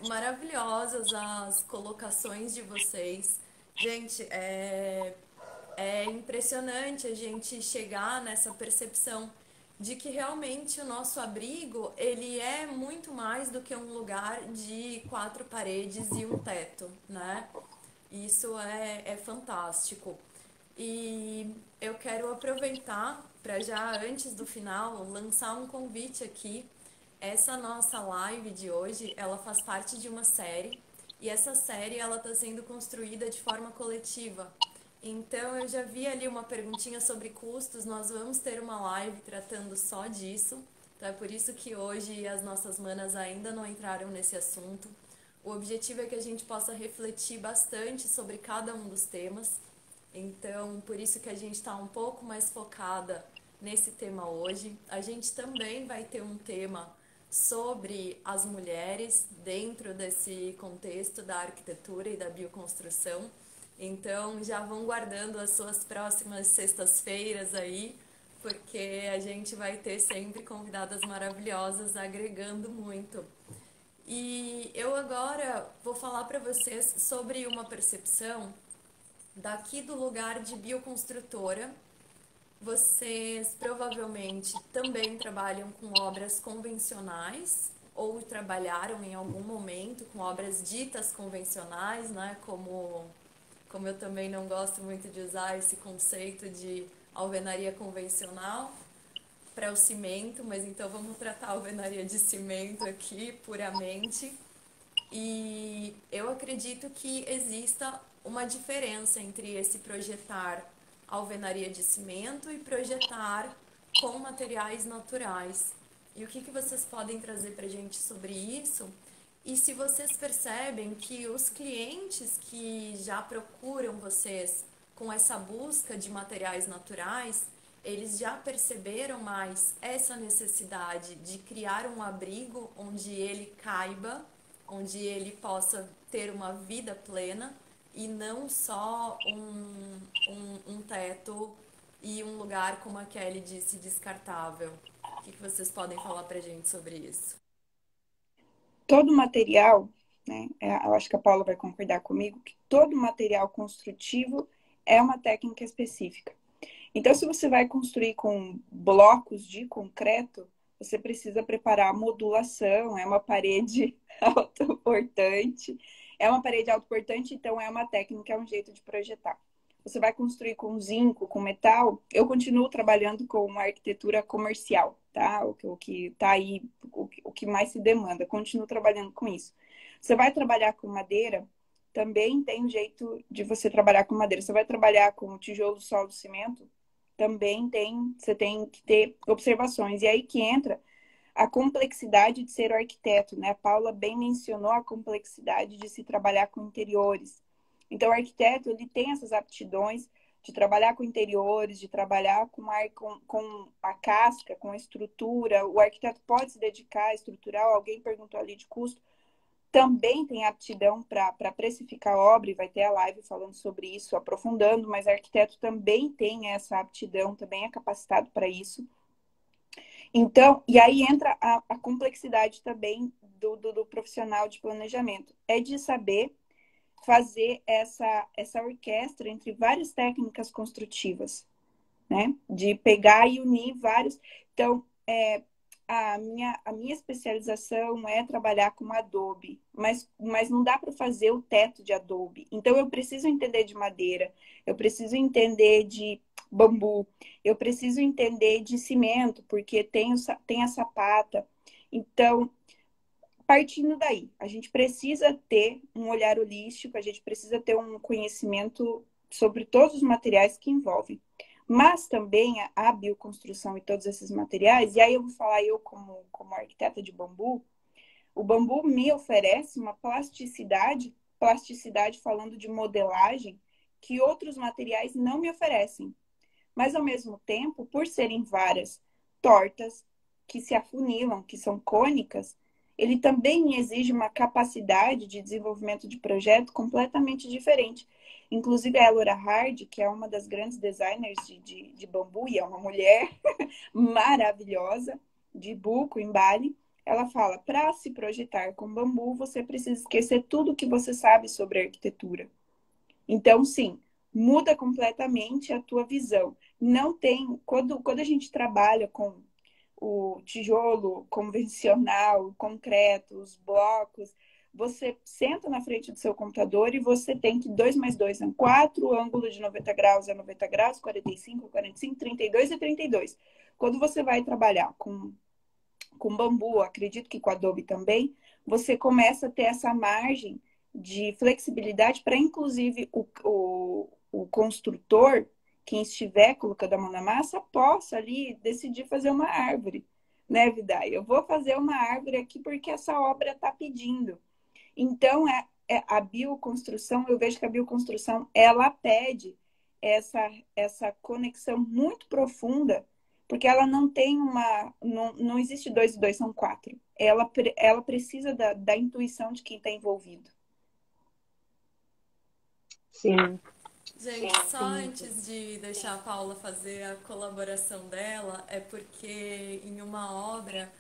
Maravilhosas as colocações de vocês. Gente, é impressionante a gente chegar nessa percepção de que realmente o nosso abrigo, ele é muito mais do que um lugar de 4 paredes e um teto, né? Isso é fantástico. E eu quero aproveitar para já antes do final lançar um convite aqui. Essa nossa live de hoje, ela faz parte de uma série e essa série ela está sendo construída de forma coletiva. Então eu já vi ali uma perguntinha sobre custos. Nós vamos ter uma live tratando só disso. Então é por isso que hoje as nossas manas ainda não entraram nesse assunto. O objetivo é que a gente possa refletir bastante sobre cada um dos temas. Então, por isso que a gente está um pouco mais focada nesse tema hoje. A gente também vai ter um tema sobre as mulheres dentro desse contexto da arquitetura e da bioconstrução. Então, já vão guardando as suas próximas sextas-feiras aí, porque a gente vai ter sempre convidadas maravilhosas agregando muito. E eu agora vou falar para vocês sobre uma percepção daqui do lugar de bioconstrutora. Vocês provavelmente também trabalham com obras convencionais ou trabalharam em algum momento com obras ditas convencionais, né? Como eu também não gosto muito de usar esse conceito de alvenaria convencional para o cimento, mas então vamos tratar a alvenaria de cimento aqui puramente. E eu acredito que exista uma diferença entre esse projetar alvenaria de cimento e projetar com materiais naturais. E o que vocês podem trazer para a gente sobre isso? E se vocês percebem que os clientes que já procuram vocês com essa busca de materiais naturais, eles já perceberam mais essa necessidade de criar um abrigo onde ele caiba, onde ele possa ter uma vida plena e não só um teto e um lugar, como a Kelly disse, descartável. O que vocês podem falar pra gente sobre isso? Todo material, né? Eu acho que a Paula vai concordar comigo, que todo material construtivo é uma técnica específica. Então, se você vai construir com blocos de concreto, você precisa preparar a modulação, é uma parede autoportante. É uma parede autoportante, então é uma técnica, é um jeito de projetar. Você vai construir com zinco, com metal. Eu continuo trabalhando com uma arquitetura comercial, tá? O que está aí, o que mais se demanda. Continuo trabalhando com isso. Você vai trabalhar com madeira, também tem um jeito de você trabalhar com madeira. Você vai trabalhar com tijolo, solda, cimento, também você tem que ter observações. E aí que entra a complexidade de ser o arquiteto, né? A Paula bem mencionou a complexidade de se trabalhar com interiores. Então, o arquiteto, ele tem essas aptidões de trabalhar com interiores, de trabalhar com a casca, com a estrutura. O arquiteto pode se dedicar a estrutural. Alguém perguntou ali de custo. Também tem aptidão para precificar a obra, e vai ter a live falando sobre isso, aprofundando, mas o arquiteto também tem essa aptidão, também é capacitado para isso. Então, e aí entra a complexidade também do profissional de planejamento. É de saber fazer essa orquestra entre várias técnicas construtivas, né? De pegar e unir vários. Então, a minha especialização é trabalhar com Adobe, mas não dá para fazer o teto de Adobe. Então, eu preciso entender de madeira, eu preciso entender de bambu, eu preciso entender de cimento, porque tem a sapata. Então, partindo daí, a gente precisa ter um olhar holístico, a gente precisa ter um conhecimento sobre todos os materiais que envolvem. Mas também a bioconstrução e todos esses materiais, e aí eu vou falar eu como arquiteta de bambu, o bambu me oferece uma plasticidade falando de modelagem, que outros materiais não me oferecem. Mas, ao mesmo tempo, por serem várias tortas que se afunilam, que são cônicas, ele também exige uma capacidade de desenvolvimento de projeto completamente diferente. Inclusive, a Elora Hard, que é uma das grandes designers de bambu, e é uma mulher maravilhosa, de buco, em Bali, ela fala, para se projetar com bambu, você precisa esquecer tudo que você sabe sobre arquitetura. Então, sim, muda completamente a tua visão. Não tem... Quando a gente trabalha com o tijolo convencional, o concreto, os blocos, você senta na frente do seu computador e você tem que 2 mais 2 é 4, ângulo de 90 graus é 90 graus, 45, 45, 32 e 32. Quando você vai trabalhar com bambu, acredito que com Adobe também, você começa a ter essa margem de flexibilidade para, inclusive, o construtor, quem estiver colocando a mão na massa, possa ali decidir fazer uma árvore, né, Vidai? Eu vou fazer uma árvore aqui porque essa obra está pedindo. Então, a bioconstrução, eu vejo que a bioconstrução, ela pede essa conexão muito profunda, porque ela não tem não existe 2 e 2 são 4. Ela precisa da intuição de quem está envolvido. Sim. Gente, só antes de deixar a Paula fazer a colaboração dela, é porque em uma obra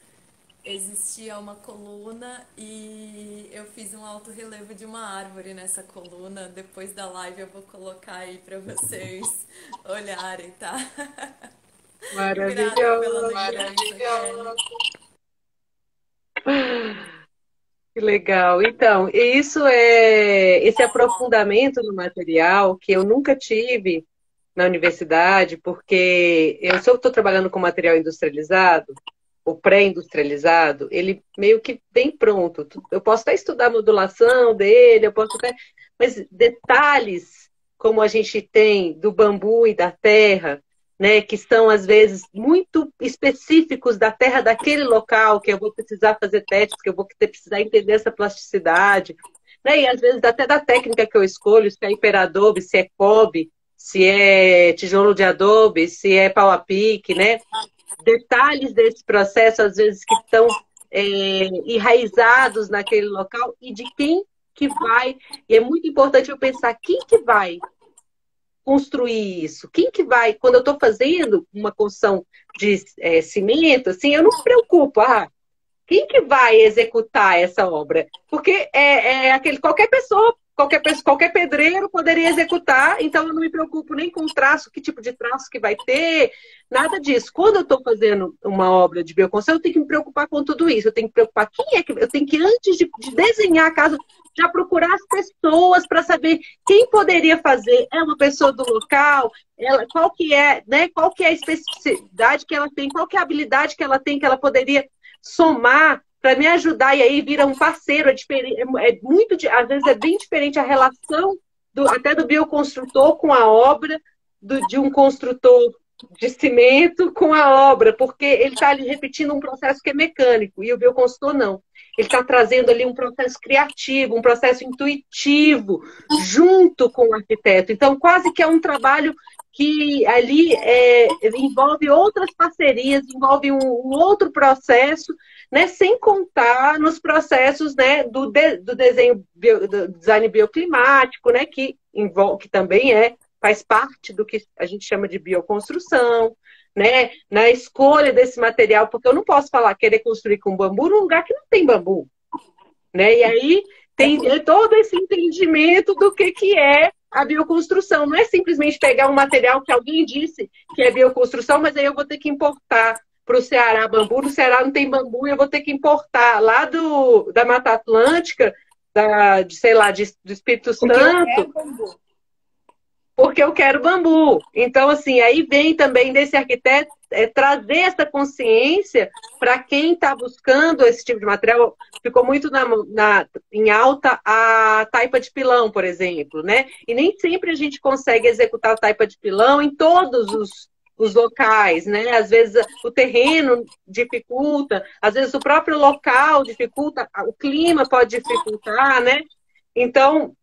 existia uma coluna e eu fiz um altorrelevo de uma árvore nessa coluna. Depois da live eu vou colocar aí para vocês olharem, tá? Grata pela Maravilhoso. lembrança, Kelly. Que legal. Então, esse aprofundamento no material que eu nunca tive na universidade, porque eu estou trabalhando com material industrializado, ou pré-industrializado, ele meio que vem pronto. Eu posso até estudar a modulação dele, mas detalhes como a gente tem do bambu e da terra, né, que são, às vezes, muito específicos da terra daquele local, que eu vou precisar fazer testes, que eu vou precisar entender essa plasticidade, né, e, às vezes, até da técnica que eu escolho, se é hiperadobe, se é cobre, se é tijolo de adobe, se é pau a pique, né, detalhes desse processo, às vezes, que estão enraizados naquele local, e de quem que vai, e é muito importante eu pensar, quem que vai construir isso? Quem que vai, quando eu estou fazendo uma construção de cimento, assim, eu não me preocupo, quem que vai executar essa obra? Porque qualquer pedreiro poderia executar, então eu não me preocupo nem com o traço, que tipo de traço que vai ter, nada disso. Quando eu estou fazendo uma obra de bioconstrução, eu tenho que me preocupar com tudo isso. Eu tenho que preocupar quem é que eu tenho que, antes de desenhar a casa, já procurar as pessoas para saber quem poderia fazer. É uma pessoa do local, qual que é, né? Qual que é a especificidade que ela tem, qual que é a habilidade que ela poderia somar para me ajudar, e aí vira um parceiro, às vezes é bem diferente a relação até do bioconstrutor com a obra, de um construtor de cimento com a obra, porque ele está ali repetindo um processo que é mecânico, e o bioconstrutor não. Ele está trazendo ali um processo criativo, um processo intuitivo, junto com o arquiteto. Então, quase que é um trabalho que ali envolve outras parcerias, envolve um outro processo, né, sem contar nos processos, né, do design bioclimático, né, que também faz parte do que a gente chama de bioconstrução, né, na escolha desse material, porque eu não posso querer construir com bambu num lugar que não tem bambu, né, e aí tem todo esse entendimento do que é a bioconstrução. Não é simplesmente pegar um material que alguém disse que é bioconstrução, mas aí eu vou ter que importar para o Ceará bambu. No Ceará não tem bambu e eu vou ter que importar lá da Mata Atlântica, do Espírito Santo, porque eu quero bambu. Então, assim, aí vem também desse arquiteto trazer essa consciência para quem está buscando esse tipo de material. Ficou muito em alta a taipa de pilão, por exemplo, né? E nem sempre a gente consegue executar a taipa de pilão em todos os locais, né? Às vezes o terreno dificulta, às vezes o próprio local dificulta, o clima pode dificultar, né? Então,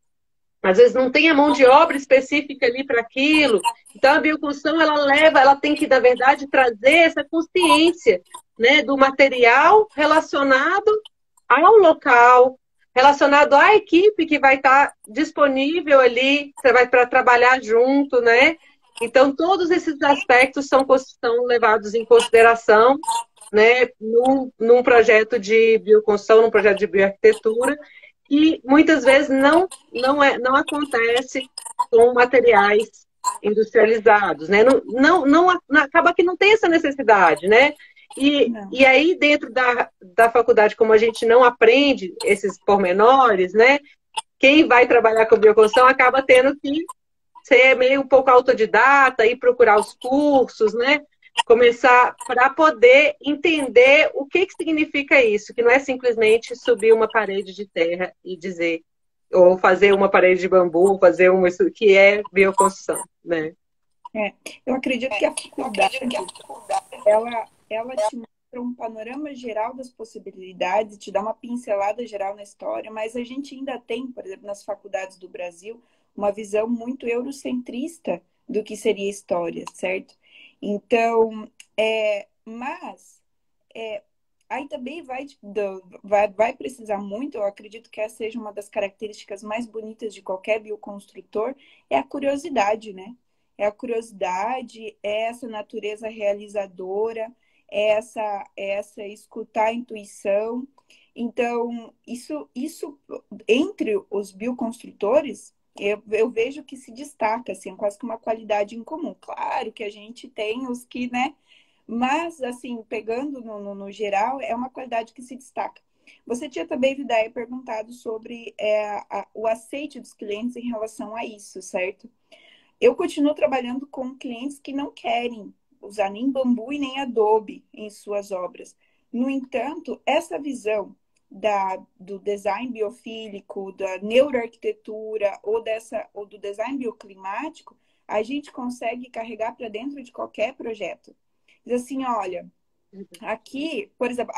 às vezes não tem a mão de obra específica ali para aquilo. Então, a bioconstrução, ela tem que, na verdade, trazer essa consciência, né, do material relacionado ao local, relacionado à equipe que vai estar disponível ali, você vai para trabalhar junto, né? Então, todos esses aspectos são levados em consideração, né, num projeto de bioconstrução, num projeto de bioarquitetura, que muitas vezes não acontece com materiais industrializados, né? Acaba que não tem essa necessidade, né? E aí, dentro da faculdade, como a gente não aprende esses pormenores, né? Quem vai trabalhar com bioconstrução acaba tendo que ser meio um pouco autodidata e procurar os cursos, né? Começar para poder entender o que significa isso, que não é simplesmente subir uma parede de terra e dizer, ou fazer uma parede de bambu, isso que é bioconstrução, né? Eu acredito que a faculdade, ela te mostra um panorama geral das possibilidades, te dá uma pincelada geral na história, mas a gente ainda tem, por exemplo, nas faculdades do Brasil, uma visão muito eurocentrista do que seria história, certo? Então, aí também vai precisar muito, eu acredito que essa seja uma das características mais bonitas de qualquer bioconstrutor, é a curiosidade, né? É a curiosidade, é essa natureza realizadora, é essa escutar a intuição. Então, isso entre os bioconstrutores, eu vejo que se destaca, assim, quase que uma qualidade em comum. Claro que a gente tem os que, né? Mas, assim, pegando no geral, é uma qualidade que se destaca. Você tinha também, Vidaia, perguntado sobre o aceite dos clientes em relação a isso, certo? Eu continuo trabalhando com clientes que não querem usar nem bambu e nem adobe em suas obras. No entanto, essa visão do design biofílico, da neuroarquitetura ou do design bioclimático, a gente consegue carregar para dentro de qualquer projeto. Diz assim, olha, aqui, por exemplo,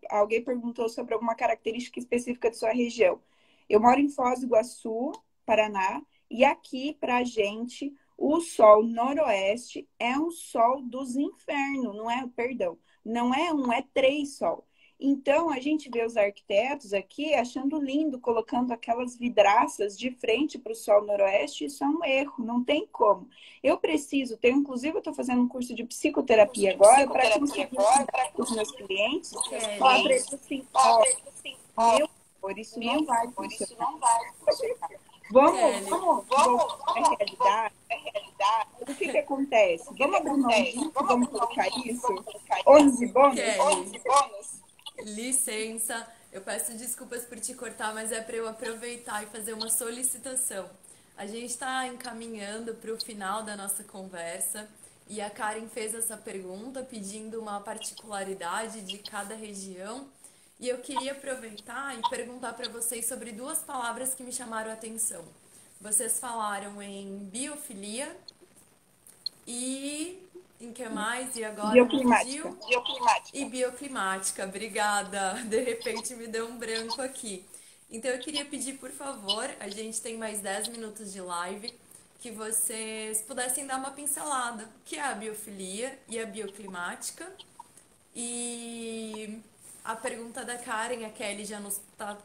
alguém perguntou sobre alguma característica específica de sua região. Eu moro em Foz do Iguaçu, Paraná, e aqui, para a gente, o sol noroeste é um sol dos infernos, não é 3 sol. Então, a gente vê os arquitetos aqui achando lindo, colocando aquelas vidraças de frente para o sol noroeste. Isso é um erro, não tem como. Eu preciso, inclusive, eu estou fazendo um curso de psicoterapia agora para conseguir ensinar os meus clientes, falar para eles assim, ó, meu amor, isso não vai funcionar. Vamos voltar à realidade. O que acontece? Vamos abrir mão disso, vamos colocar isso? 11 bônus? Licença, eu peço desculpas por te cortar, mas é para eu aproveitar e fazer uma solicitação. A gente está encaminhando para o final da nossa conversa e a Karen fez essa pergunta pedindo uma particularidade de cada região e eu queria aproveitar e perguntar para vocês sobre duas palavras que me chamaram a atenção. Vocês falaram em biofilia e em que mais? E agora bioclimática. E bioclimática, obrigada. De repente me deu um branco aqui. Então eu queria pedir, por favor, a gente tem mais 10 minutos de live, que vocês pudessem dar uma pincelada, o que é a biofilia e a bioclimática. E a pergunta da Karen, a Kelly já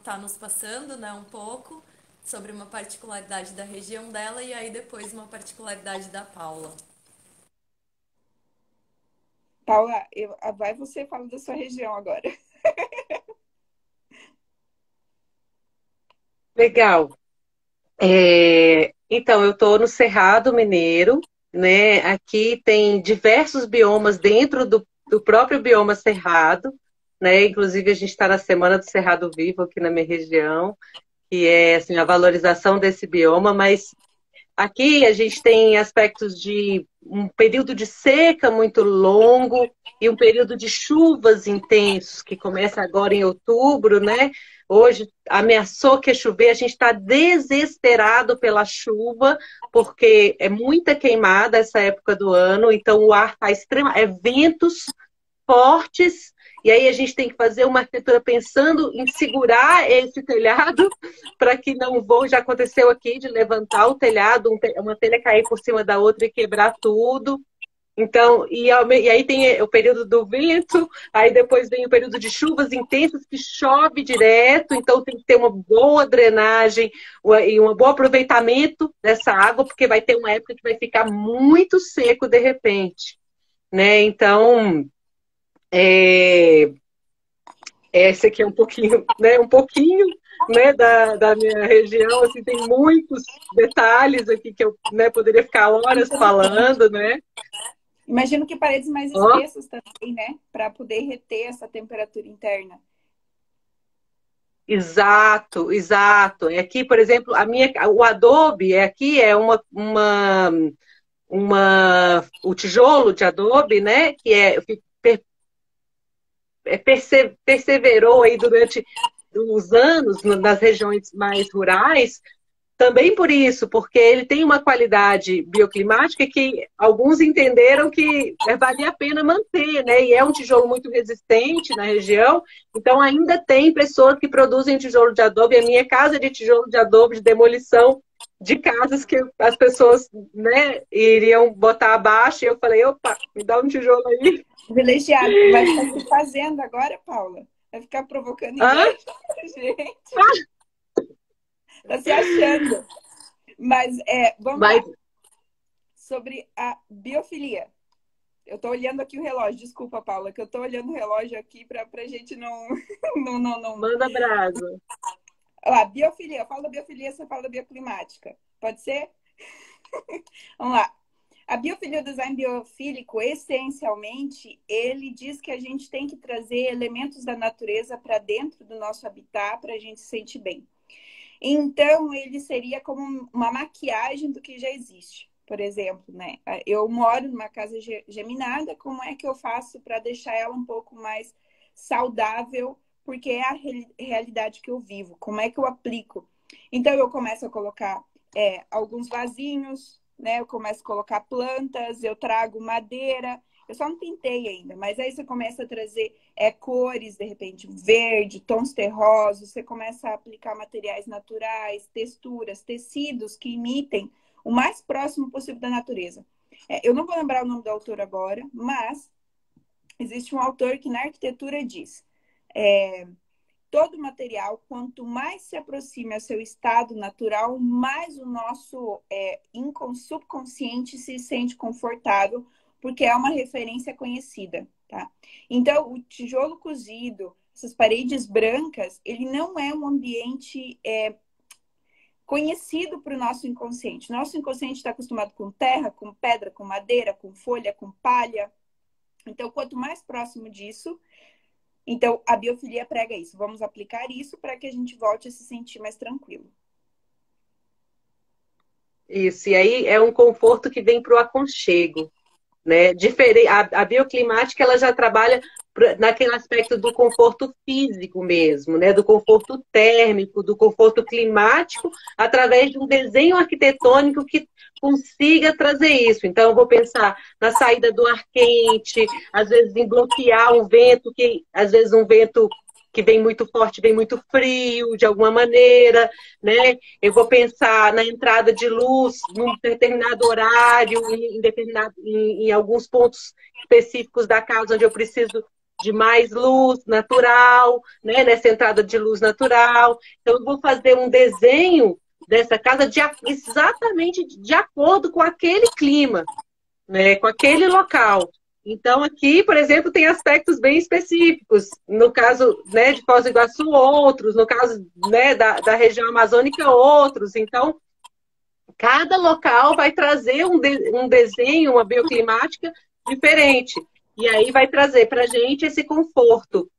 tá nos passando, né, um pouco, sobre uma particularidade da região dela e aí depois uma particularidade da Paula. Paula, vai você falar da sua região agora. Legal. Então, eu estou no Cerrado Mineiro, né? Aqui tem diversos biomas dentro do próprio bioma Cerrado, né? Inclusive, a gente está na Semana do Cerrado Vivo aqui na minha região, que é assim, a valorização desse bioma, mas aqui a gente tem aspectos de um período de seca muito longo e um período de chuvas intensos, que começa agora em outubro, né? Hoje ameaçou que ia chover, a gente está desesperado pela chuva, porque é muita queimada essa época do ano, então o ar está ventos fortes, e aí a gente tem que fazer uma arquitetura pensando em segurar esse telhado para que não voe. Já aconteceu aqui de levantar o telhado, uma telha cair por cima da outra e quebrar tudo. Então, e aí tem o período do vento, aí depois vem o período de chuvas intensas que chove direto, então tem que ter uma boa drenagem e um bom aproveitamento dessa água, porque vai ter uma época que vai ficar muito seco de repente, né? Então, esse aqui é um pouquinho, né, da minha região, assim, tem muitos detalhes aqui que eu, né, poderia ficar horas falando, né? Imagino que paredes mais espessas também, né? Para poder reter essa temperatura interna. Exato. Aqui, por exemplo, o adobe aqui é o tijolo de adobe, né? Que perseverou aí durante os anos nas regiões mais rurais. Também por isso, porque ele tem uma qualidade bioclimática que alguns entenderam que valia a pena manter, né? E é um tijolo muito resistente na região, então ainda tem pessoas que produzem tijolo de adobe. A minha casa é de tijolo de adobe, de demolição de casas que as pessoas, né, iriam botar abaixo, e eu falei, opa, me dá um tijolo aí. Privilegiado. Vai ficar se fazendo agora, Paula? Vai ficar provocando inveja? Gente. Tá se achando. Mas vamos lá. Sobre a biofilia. Eu tô olhando aqui o relógio. Desculpa, Paula, que eu tô olhando o relógio aqui pra gente não... Manda brasa. Ó, biofilia. Eu falo da biofilia, você fala da bioclimática. Pode ser? Vamos lá. A biofilia, o design biofílico, essencialmente, ele diz que a gente tem que trazer elementos da natureza para dentro do nosso habitat para a gente se sentir bem. Então, ele seria como uma maquiagem do que já existe. Por exemplo, né? Eu moro numa casa geminada, como é que eu faço para deixar ela um pouco mais saudável? Porque é a realidade que eu vivo. Como é que eu aplico? Então, eu começo a colocar alguns vasinhos, né? Eu começo a colocar plantas, eu trago madeira. Eu só não pintei ainda, mas aí você começa a trazer cores, de repente, verde, tons terrosos, você começa a aplicar materiais naturais, texturas, tecidos que imitem o mais próximo possível da natureza. Eu não vou lembrar o nome do autor agora, mas existe um autor que na arquitetura diz: todo material, quanto mais se aproxime ao seu estado natural, mais o nosso subconsciente se sente confortável, porque é uma referência conhecida, tá? Então, o tijolo cozido, essas paredes brancas, ele não é um ambiente conhecido para o nosso inconsciente. Nosso inconsciente está acostumado com terra, com pedra, com madeira, com folha, com palha. Então, quanto mais próximo disso, então a biofilia prega isso. Vamos aplicar isso para que a gente volte a se sentir mais tranquilo. Isso, e aí é um conforto que vem para o aconchego, né? A bioclimática ela já trabalha naquele aspecto do conforto físico mesmo, né? Do conforto térmico, do conforto climático, através de um desenho arquitetônico que consiga trazer isso. Então, eu vou pensar na saída do ar quente, às vezes em bloquear um vento às vezes um vento que vem muito forte, vem muito frio, de alguma maneira, né? Eu vou pensar na entrada de luz num determinado horário, em alguns pontos específicos da casa onde eu preciso de mais luz natural, né? Nessa entrada de luz natural. Então, eu vou fazer um desenho dessa casa exatamente de acordo com aquele clima, né? Com aquele local. Então, aqui, por exemplo, tem aspectos bem específicos. No caso, né, de Foz do Iguaçu, outros. No caso, né, da região amazônica, outros. Então, cada local vai trazer um desenho, uma bioclimática diferente. E aí vai trazer para a gente esse conforto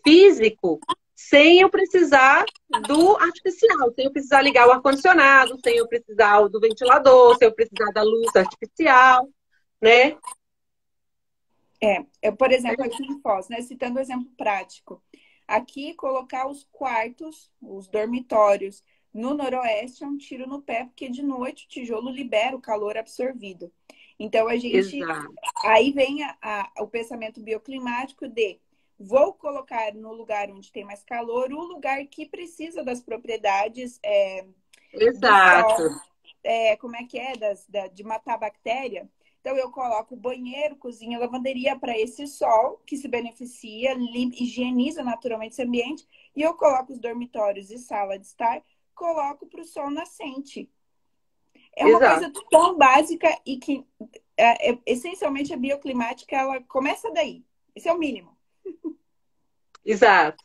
físico sem eu precisar do artificial, sem eu precisar ligar o ar-condicionado, sem eu precisar do ventilador, sem eu precisar da luz artificial, né? Por exemplo, aqui em Foz, né? Citando um exemplo prático. Aqui, colocar os quartos, os dormitórios, no noroeste é um tiro no pé, porque de noite o tijolo libera o calor absorvido. Então, a gente... Exato. Aí vem o pensamento bioclimático de vou colocar no lugar onde tem mais calor o lugar que precisa das propriedades Exato. do sol, como é que é? De matar a bactéria. Então, eu coloco banheiro, cozinha, lavanderia para esse sol, que se beneficia, higieniza naturalmente esse ambiente, e eu coloco os dormitórios e sala de estar, coloco para o sol nascente. É uma coisa tão básica e que, essencialmente, a bioclimática, ela começa daí. Esse é o mínimo. Exato.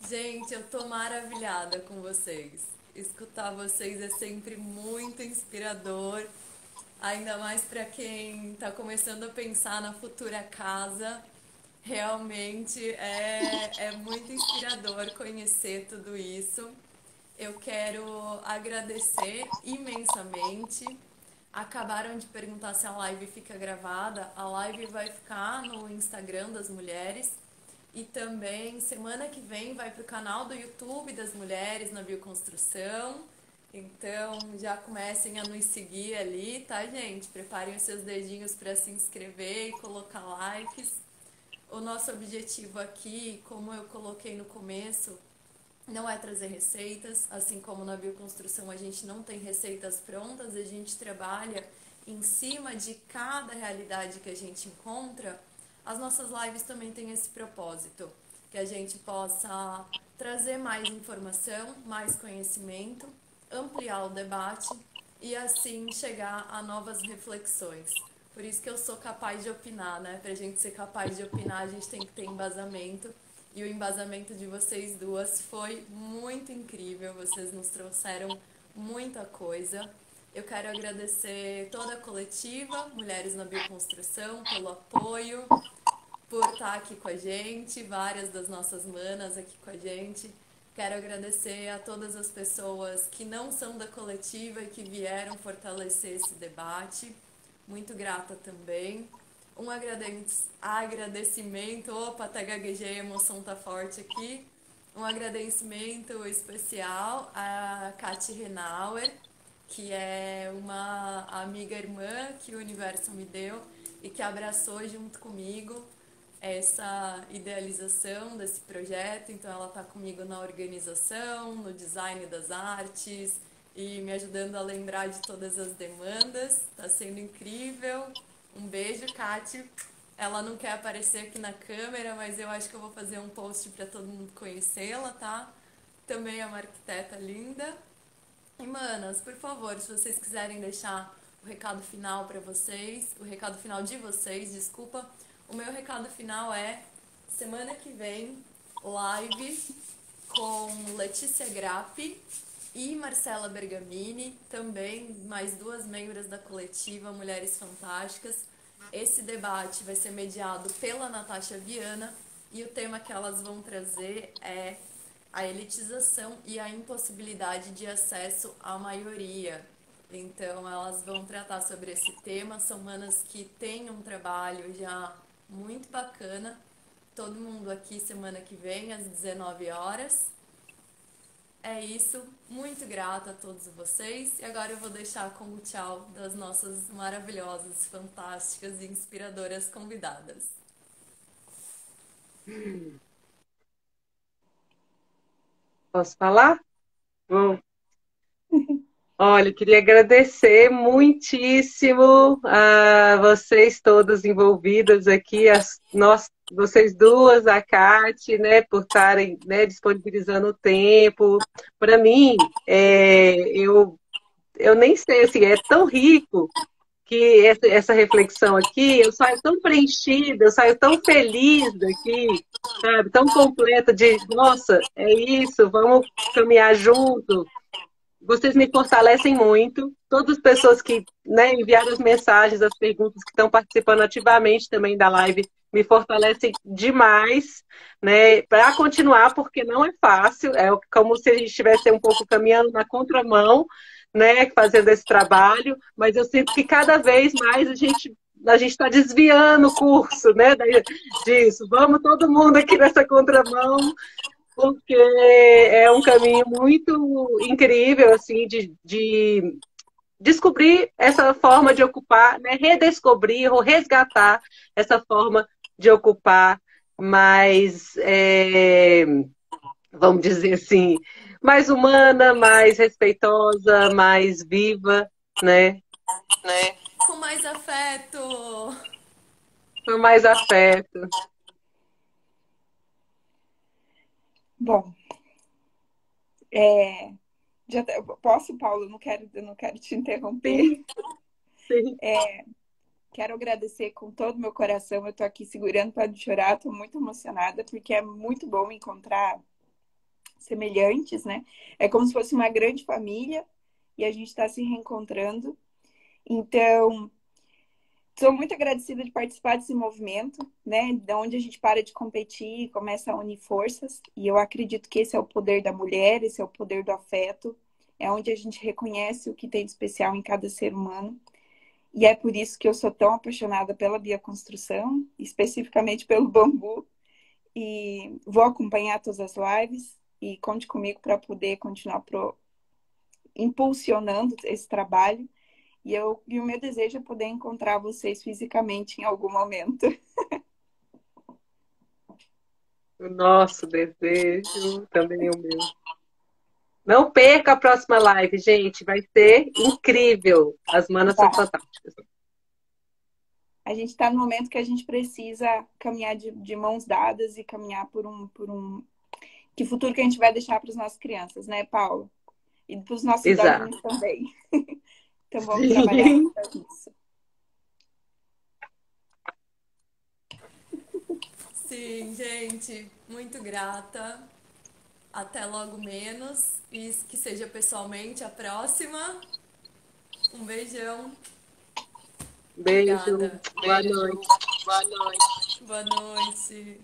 Gente, eu tô maravilhada com vocês. Escutar vocês é sempre muito inspirador, ainda mais para quem tá começando a pensar na futura casa. Realmente é muito inspirador conhecer tudo isso. Eu quero agradecer imensamente. Acabaram de perguntar se a live fica gravada. A live vai ficar no Instagram das mulheres. E também, semana que vem, vai para o canal do YouTube das Mulheres na Bioconstrução. Então, já comecem a nos seguir ali, tá, gente? Preparem os seus dedinhos para se inscrever e colocar likes. O nosso objetivo aqui, como eu coloquei no começo, não é trazer receitas, assim como na bioconstrução a gente não tem receitas prontas, a gente trabalha em cima de cada realidade que a gente encontra. As nossas lives também têm esse propósito, que a gente possa trazer mais informação, mais conhecimento, ampliar o debate e assim chegar a novas reflexões. Por isso que eu sou capaz de opinar, né? Pra gente ser capaz de opinar, a gente tem que ter embasamento. E o embasamento de vocês duas foi muito incrível. Vocês nos trouxeram muita coisa. Eu quero agradecer toda a coletiva, Mulheres na Bioconstrução, pelo apoio, por estar aqui com a gente, várias das nossas manas aqui com a gente. Quero agradecer a todas as pessoas que não são da coletiva e que vieram fortalecer esse debate. Muito grata também. Um agradecimento, opa, até gaguejei, a emoção tá forte aqui. Um agradecimento especial a Kati Renauer, que é uma amiga irmã que o universo me deu e que abraçou junto comigo essa idealização desse projeto. Então ela está comigo na organização, no design das artes, e me ajudando a lembrar de todas as demandas. Tá sendo incrível. Um beijo, Kati. Ela não quer aparecer aqui na câmera, mas eu acho que eu vou fazer um post para todo mundo conhecê-la, tá? Também é uma arquiteta linda. E, manas, por favor, se vocês quiserem deixar o recado final para vocês, o recado final de vocês, desculpa, o meu recado final é semana que vem, live com Letícia Grappi e Marcela Bergamini, também mais duas membros da coletiva Mulheres Fantásticas. Esse debate vai ser mediado pela Natasha Viana e o tema que elas vão trazer é a elitização e a impossibilidade de acesso à maioria. Então, elas vão tratar sobre esse tema. São manas que têm um trabalho já muito bacana. Todo mundo aqui semana que vem, às 19 horas. É isso. Muito grata a todos vocês. E agora eu vou deixar com o tchau das nossas maravilhosas, fantásticas e inspiradoras convidadas. Posso falar? Bom, olha, eu queria agradecer muitíssimo a vocês todas envolvidas aqui, vocês duas, a Kate, né, por estarem, né, disponibilizando o tempo. Para mim, eu nem sei, assim, é tão rico que essa reflexão aqui, eu saio tão preenchida, eu saio tão feliz daqui, sabe, tão completa de, nossa, é isso, vamos caminhar junto. Vocês me fortalecem muito. Todas as pessoas que, né, enviaram as mensagens, as perguntas, que estão participando ativamente também da live, me fortalecem demais, né, para continuar, porque não é fácil. É como se a gente estivesse um pouco caminhando na contramão, né, fazendo esse trabalho, mas eu sinto que cada vez mais a gente está desviando o curso, né, disso. Vamos todo mundo aqui nessa contramão, porque é um caminho muito incrível, assim, de descobrir essa forma de ocupar, né? Redescobrir ou resgatar essa forma de ocupar mais, vamos dizer assim, mais humana, mais respeitosa, mais viva, né? Com mais afeto! Com mais afeto. Bom, posso, Paulo? Eu não quero te interromper. Sim, sim. Quero agradecer com todo o meu coração. Eu tô aqui segurando para não chorar, tô muito emocionada, porque é muito bom encontrar semelhantes, né? É como se fosse uma grande família e a gente está se reencontrando. Então, sou muito agradecida de participar desse movimento, né? Da onde a gente para de competir e começa a unir forças. E eu acredito que esse é o poder da mulher, esse é o poder do afeto. É onde a gente reconhece o que tem de especial em cada ser humano. E é por isso que eu sou tão apaixonada pela bioconstrução, especificamente pelo bambu. E vou acompanhar todas as lives e conte comigo para poder continuar impulsionando esse trabalho. E o meu desejo é poder encontrar vocês fisicamente em algum momento. O nosso desejo também é o meu. Não perca a próxima live, gente. Vai ser incrível. As manas são fantásticas. A gente está no momento que a gente precisa caminhar de mãos dadas e caminhar por um... Que futuro que a gente vai deixar para as nossas crianças, né, Paulo? E para os nossos Exato. doguinhos também. Então vamos trabalhar para isso. Sim, gente, muito grata. Até logo menos. E que seja pessoalmente a próxima. Um beijão. Beijo. Obrigada. Boa noite. Boa noite. Boa noite.